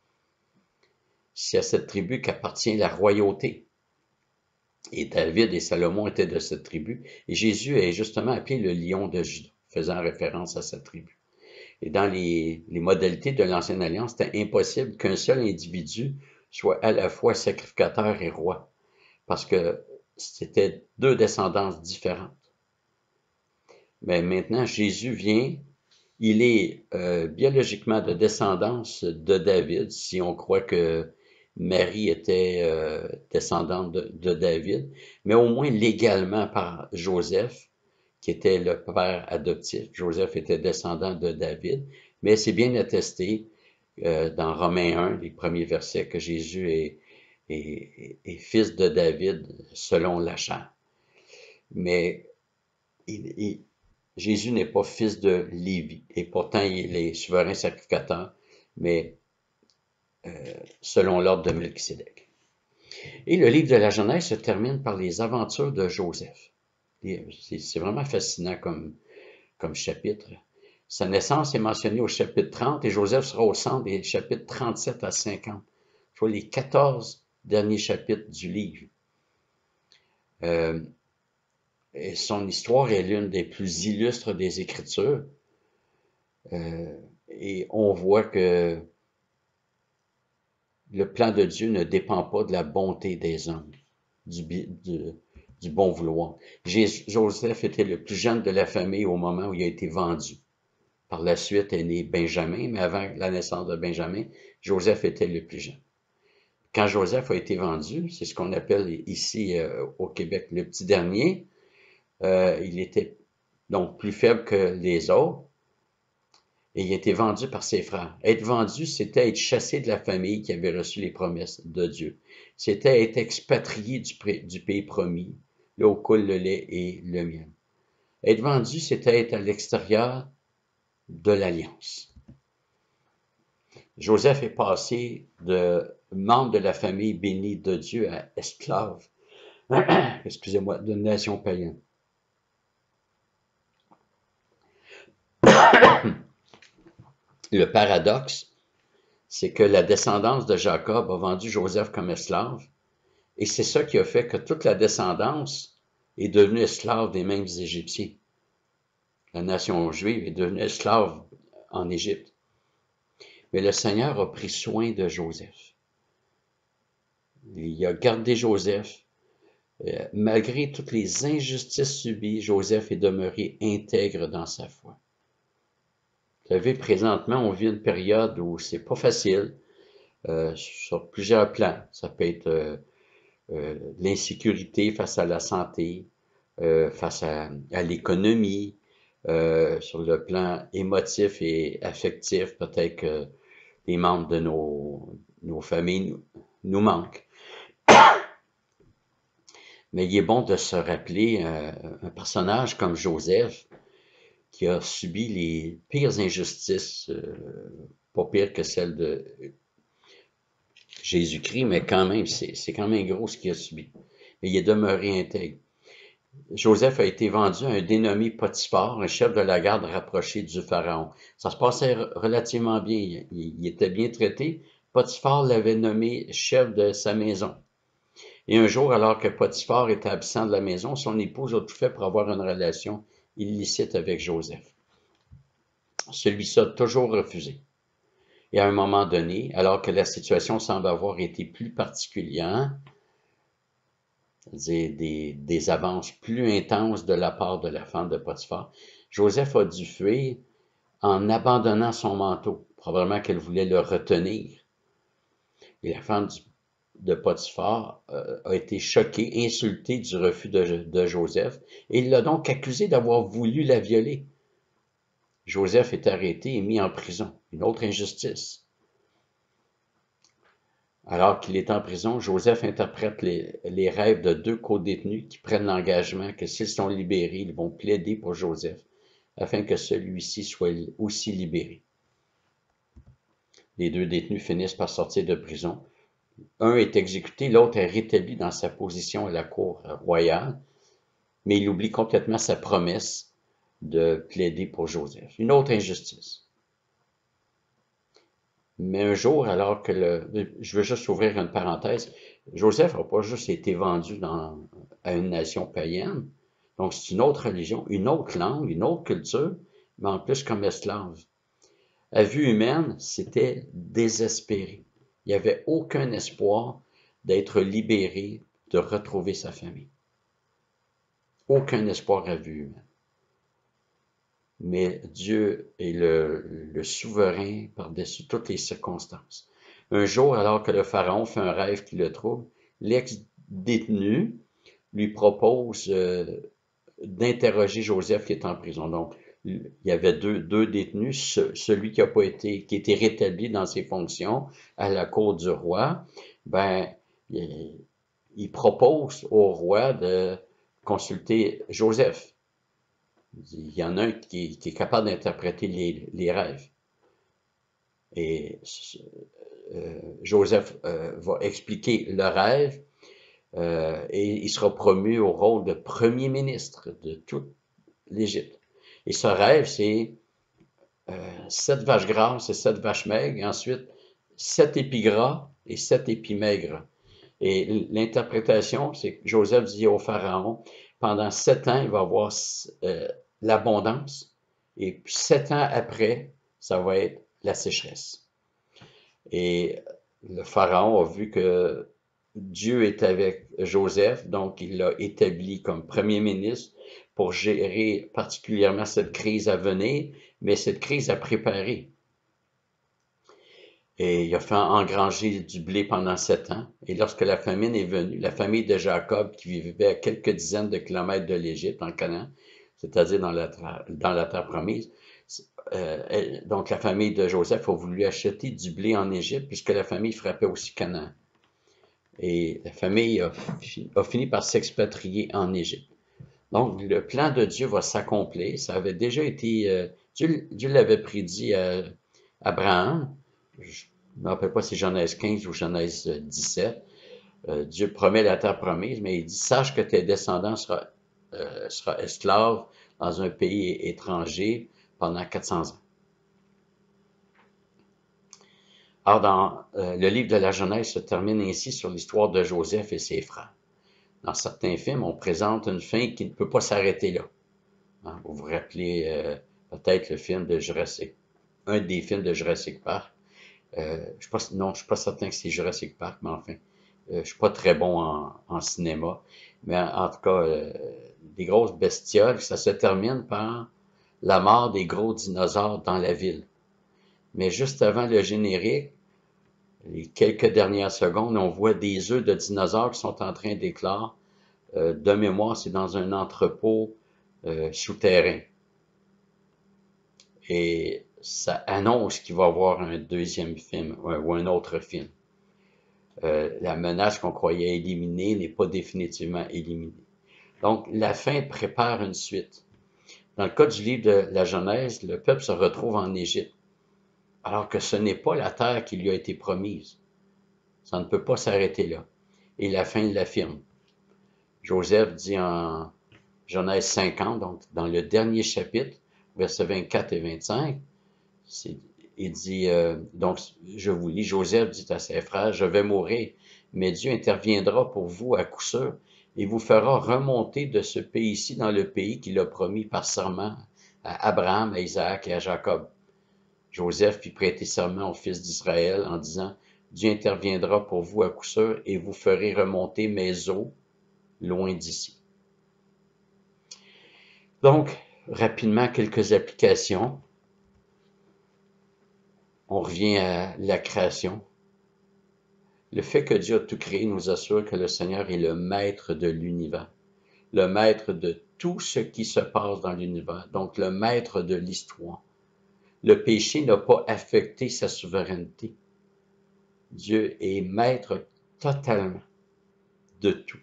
C'est à cette tribu qu'appartient la royauté. Et David et Salomon étaient de cette tribu. Et Jésus est justement appelé le lion de Juda, faisant référence à cette tribu. Et dans les modalités de l'Ancienne Alliance, c'était impossible qu'un seul individu soit à la fois sacrificateur et roi, parce que c'était 2 descendances différentes. Mais maintenant, Jésus vient, il est biologiquement de descendance de David, si on croit que Marie était descendante de David, mais au moins légalement par Joseph, qui était le père adoptif. Joseph était descendant de David, mais c'est bien attesté dans Romains 1, les premiers versets, que Jésus est fils de David selon la chair. Mais Jésus n'est pas fils de Lévi, et pourtant il est souverain sacrificateur, mais selon l'ordre de Melchisédek. Et le livre de la Genèse se termine par les aventures de Joseph. C'est vraiment fascinant comme chapitre. Sa naissance est mentionnée au chapitre 30 et Joseph sera au centre des chapitres 37 à 50, soit les 14 derniers chapitres du livre. Et son histoire est l'une des plus illustres des Écritures. Et on voit que le plan de Dieu ne dépend pas de la bonté des hommes, du bon vouloir. Joseph était le plus jeune de la famille au moment où il a été vendu. Par la suite est né Benjamin, mais avant la naissance de Benjamin, Joseph était le plus jeune. Quand Joseph a été vendu, c'est ce qu'on appelle ici au Québec le petit dernier, il était donc plus faible que les autres. et il a été vendu par ses frères. Être vendu, c'était être chassé de la famille qui avait reçu les promesses de Dieu. C'était être expatrié du pays promis, là où coule le lait et le miel. Être vendu, c'était être à l'extérieur de l'alliance. Joseph est passé de membre de la famille bénie de Dieu à esclave, excusez-moi, d'une nation païenne. Le paradoxe, c'est que la descendance de Jacob a vendu Joseph comme esclave, et c'est ça qui a fait que toute la descendance est devenue esclave des mêmes Égyptiens. La nation juive est devenue esclave en Égypte. Mais le Seigneur a pris soin de Joseph. Il a gardé Joseph. Malgré toutes les injustices subies, Joseph est demeuré intègre dans sa foi. Vous savez, présentement, on vit une période où c'est pas facile sur plusieurs plans. Ça peut être l'insécurité face à la santé, face à l'économie, sur le plan émotif et affectif, peut-être que les membres de nos familles nous manquent. Mais il est bon de se rappeler un personnage comme Joseph, qui a subi les pires injustices, pas pire que celle de Jésus-Christ, mais quand même, c'est quand même gros ce qu'il a subi. Mais il est demeuré intègre. Joseph a été vendu à un dénommé Potiphar, un chef de la garde rapproché du Pharaon. Ça se passait relativement bien. Il était bien traité. Potiphar l'avait nommé chef de sa maison. Et un jour, alors que Potiphar était absent de la maison, son épouse a tout fait pour avoir une relation illicite avec Joseph. Celui-ci a toujours refusé. Et à un moment donné, alors que la situation semble avoir été plus particulière, des avances plus intenses de la part de la femme de Potiphar, Joseph a dû fuir en abandonnant son manteau. Probablement qu'elle voulait le retenir. Et la femme de Potiphar a été choquée, insultée du refus de Joseph, et il l'a donc accusé d'avoir voulu la violer. Joseph est arrêté et mis en prison. Une autre injustice. Alors qu'il est en prison, Joseph interprète les rêves de deux co-détenus qui prennent l'engagement que s'ils sont libérés, ils vont plaider pour Joseph afin que celui-ci soit aussi libéré. Les deux détenus finissent par sortir de prison. Un est exécuté, l'autre est rétabli dans sa position à la cour royale, mais il oublie complètement sa promesse de plaider pour Joseph. Une autre injustice. Mais un jour, alors que je veux juste ouvrir une parenthèse, Joseph n'a pas juste été vendu à une nation païenne, donc c'est une autre religion, une autre langue, une autre culture, mais en plus comme esclave. À vue humaine, c'était désespéré. Il n'y avait aucun espoir d'être libéré, de retrouver sa famille. Aucun espoir à vue humaine. Mais Dieu est le souverain par-dessus toutes les circonstances. Un jour, alors que le Pharaon fait un rêve qui le trouble, l'ex-détenu lui propose d'interroger Joseph qui est en prison. Donc, il y avait deux détenus, celui qui était rétabli dans ses fonctions à la cour du roi, il propose au roi de consulter Joseph. Il y en a un qui est capable d'interpréter les rêves. Et Joseph va expliquer le rêve et il sera promu au rôle de premier ministre de toute l'Égypte. Et ce rêve, c'est 7 vaches grasses et 7 vaches maigres, et ensuite 7 épis gras et 7 épis maigres. Et l'interprétation, c'est que Joseph dit au Pharaon, pendant 7 ans, il va avoir l'abondance, et puis 7 ans après, ça va être la sécheresse. Et le Pharaon a vu que Dieu est avec Joseph, donc il l'a établi comme premier ministre pour gérer particulièrement cette crise à venir, mais cette crise a préparé. Et il a fait engranger du blé pendant 7 ans. Et lorsque la famine est venue, la famille de Jacob, qui vivait à quelques dizaines de kilomètres de l'Égypte, en Canaan, c'est-à-dire dans la terre promise, Donc la famille de Joseph a voulu acheter du blé en Égypte puisque la famille frappait aussi Canaan. Et la famille a fini par s'expatrier en Égypte. Donc le plan de Dieu va s'accomplir. Ça avait déjà été, Dieu l'avait prédit à Abraham. Je ne me rappelle pas si c'est Genèse 15 ou Genèse 17. Dieu promet la terre promise, mais il dit, sache que tes descendants seront esclaves dans un pays étranger pendant 400 ans. Alors, dans le livre de la Genèse se termine ainsi sur l'histoire de Joseph et ses frères. Dans certains films, on présente une fin qui ne peut pas s'arrêter là. Hein, vous vous rappelez peut-être le film de Jurassic, un des films de Jurassic Park. Non, je suis pas certain que c'est Jurassic Park, mais enfin, je suis pas très bon en cinéma. Mais en tout cas, des grosses bestioles, ça se termine par la mort des gros dinosaures dans la ville. Mais juste avant le générique, les quelques dernières secondes, on voit des œufs de dinosaures qui sont en train d'éclore. De mémoire, c'est dans un entrepôt souterrain. Et ça annonce qu'il va y avoir un deuxième film ou un autre film. La menace qu'on croyait éliminée n'est pas définitivement éliminée. Donc, la fin prépare une suite. Dans le cas du livre de la Genèse, le peuple se retrouve en Égypte, alors que ce n'est pas la terre qui lui a été promise. Ça ne peut pas s'arrêter là. Et la fin l'affirme. Joseph dit en Genèse 50, donc dans le dernier chapitre, versets 24 et 25, il dit, donc je vous lis, Joseph dit à ses frères, je vais mourir, mais Dieu interviendra pour vous à coup sûr et vous fera remonter de ce pays-ci dans le pays qu'il a promis par serment à Abraham, à Isaac et à Jacob. Joseph fit prêter serment aux fils d'Israël en disant, Dieu interviendra pour vous à coup sûr et vous ferez remonter mes eaux loin d'ici. Donc, rapidement, quelques applications. On revient à la création. Le fait que Dieu a tout créé nous assure que le Seigneur est le maître de l'univers, le maître de tout ce qui se passe dans l'univers, donc le maître de l'histoire. Le péché n'a pas affecté sa souveraineté. Dieu est maître totalement de tout.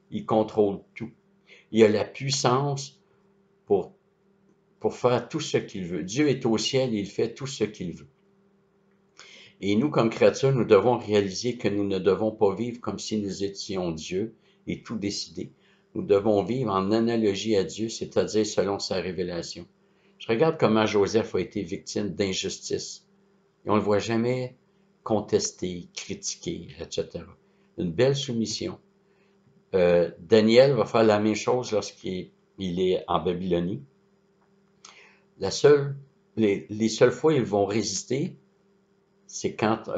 Il contrôle tout. Il a la puissance pour faire tout ce qu'il veut. Dieu est au ciel et il fait tout ce qu'il veut. Et nous, comme créatures, nous devons réaliser que nous ne devons pas vivre comme si nous étions Dieu et tout décider. Nous devons vivre en analogie à Dieu, c'est-à-dire selon sa révélation. Je regarde comment Joseph a été victime d'injustice. Et on ne le voit jamais contester, critiquer, etc. Une belle soumission. Daniel va faire la même chose lorsqu'il est en Babylonie. Les seules fois où ils vont résister, c'est quand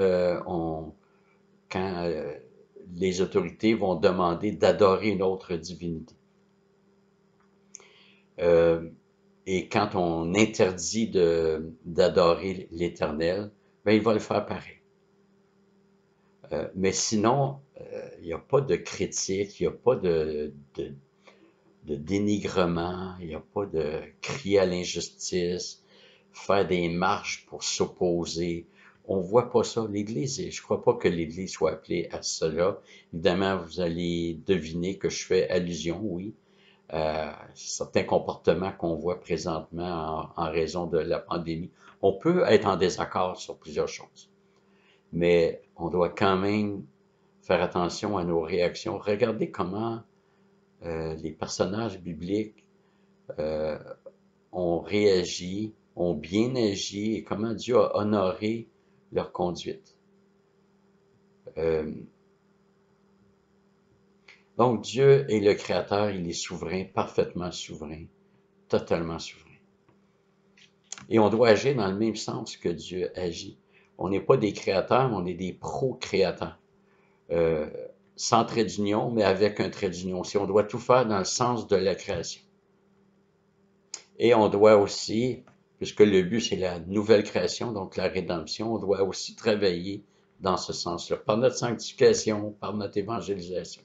les autorités vont demander d'adorer une autre divinité. Et quand on interdit d'adorer l'Éternel, ben il va le faire pareil. Mais sinon, il n'y a pas de critique, il n'y a pas de dénigrement, il n'y a pas de crier à l'injustice, faire des marches pour s'opposer. On voit pas ça. L'Église, je crois pas que l'Église soit appelée à cela. Évidemment, vous allez deviner que je fais allusion, oui, à certains comportements qu'on voit présentement en raison de la pandémie. On peut être en désaccord sur plusieurs choses, mais on doit quand même faire attention à nos réactions. Regardez comment les personnages bibliques ont réagi, ont bien agi et comment Dieu a honoré leur conduite. Donc Dieu est le Créateur, il est souverain, parfaitement souverain, totalement souverain. Et on doit agir dans le même sens que Dieu agit. On n'est pas des créateurs, mais on est des procréateurs. Sans trait d'union, mais avec un trait d'union. Si on doit tout faire dans le sens de la création. Et on doit aussi, puisque le but c'est la nouvelle création, donc la rédemption, on doit aussi travailler dans ce sens-là, par notre sanctification, par notre évangélisation.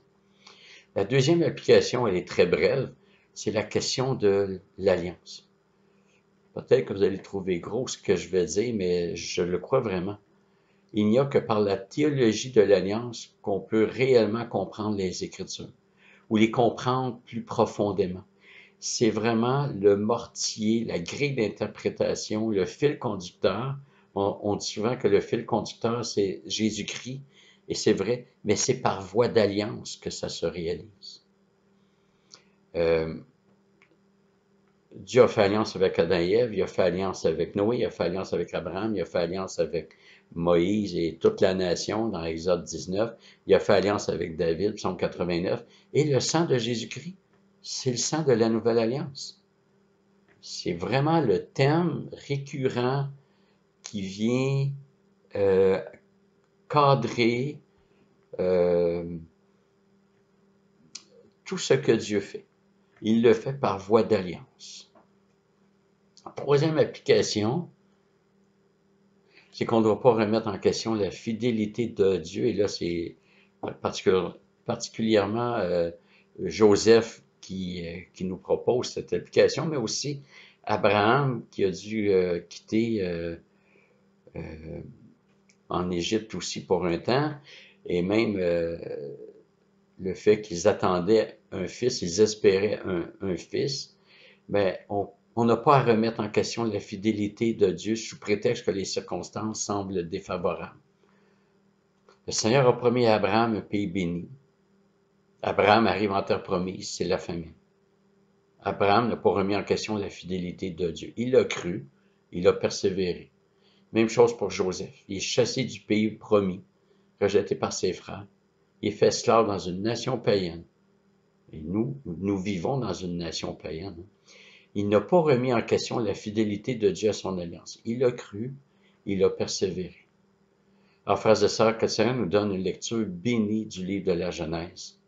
La deuxième application, elle est très brève, c'est la question de l'alliance. Peut-être que vous allez trouver gros ce que je vais dire, mais je le crois vraiment. Il n'y a que par la théologie de l'Alliance qu'on peut réellement comprendre les Écritures, ou les comprendre plus profondément. C'est vraiment le mortier, la grille d'interprétation, le fil conducteur. On dit souvent que le fil conducteur, c'est Jésus-Christ, et c'est vrai, mais c'est par voie d'alliance que ça se réalise. Dieu a fait alliance avec Adam et Ève, il a fait alliance avec Noé, il a fait alliance avec Abraham, il a fait alliance avec Moïse et toute la nation dans Exode 19, il a fait alliance avec David, Psaume 89, et le sang de Jésus-Christ, c'est le sang de la nouvelle alliance. C'est vraiment le thème récurrent qui vient cadrer tout ce que Dieu fait. Il le fait par voie d'alliance. La troisième application, c'est qu'on ne doit pas remettre en question la fidélité de Dieu. Et là, c'est particulièrement Joseph qui nous propose cette application, mais aussi Abraham qui a dû quitter en Égypte aussi pour un temps, et même le fait qu'ils attendaient un fils, ils espéraient un fils, mais on n'a pas à remettre en question la fidélité de Dieu sous prétexte que les circonstances semblent défavorables. Le Seigneur a promis à Abraham un pays béni. Abraham arrive en terre promise, c'est la famine. Abraham n'a pas remis en question la fidélité de Dieu. Il a cru, il a persévéré. Même chose pour Joseph. Il est chassé du pays promis, rejeté par ses frères. Il est fait esclave dans une nation païenne. Et nous vivons dans une nation païenne. Il n'a pas remis en question la fidélité de Dieu à son alliance. Il a cru, il a persévéré. Alors, frères et sœurs, que le Seigneur nous donne une lecture bénie du livre de la Genèse.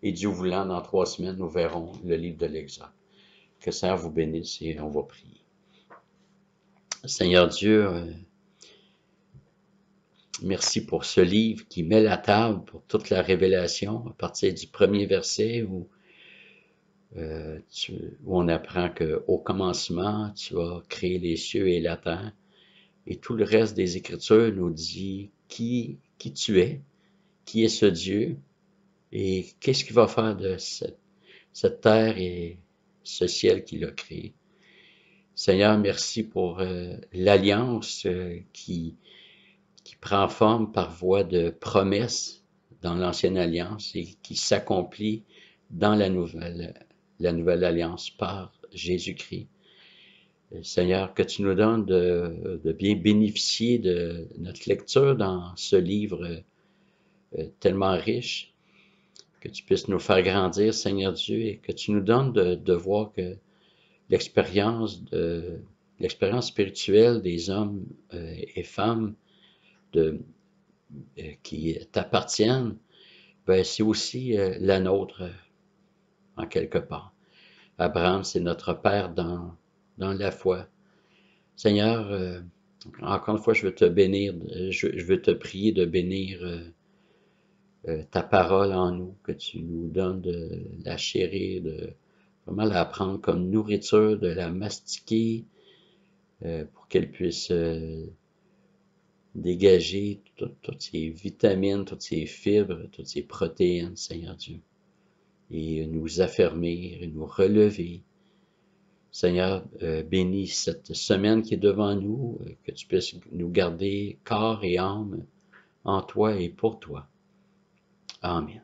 Et Dieu voulant, dans 3 semaines, nous verrons le livre de l'Exode. Que le Seigneur vous bénisse et on va prier. Seigneur Dieu, merci pour ce livre qui met la table pour toute la révélation à partir du premier verset où on apprend qu'au commencement, tu as créé les cieux et la terre. Et tout le reste des Écritures nous dit qui tu es, qui est ce Dieu, et qu'est-ce qu'il va faire de cette terre et ce ciel qu'il a créé. Seigneur, merci pour l'alliance qui prend forme par voie de promesse dans l'ancienne alliance et qui s'accomplit dans la nouvelle alliance par Jésus-Christ. Seigneur, que tu nous donnes de bien bénéficier de notre lecture dans ce livre tellement riche, que tu puisses nous faire grandir, Seigneur Dieu, et que tu nous donnes de voir que l'expérience spirituelle des hommes et femmes qui t'appartiennent, ben, c'est aussi la nôtre en quelque part. Abraham, c'est notre père dans la foi. Seigneur, encore une fois, je veux te bénir, je veux te prier de bénir ta parole en nous, que tu nous donnes de la chérir, de vraiment la prendre comme nourriture, de la mastiquer pour qu'elle puisse dégager toutes ces vitamines, toutes ces fibres, toutes ces protéines, Seigneur Dieu, et nous affermir et nous relever. Seigneur, bénis cette semaine qui est devant nous, que tu puisses nous garder corps et âme en toi et pour toi. Amen.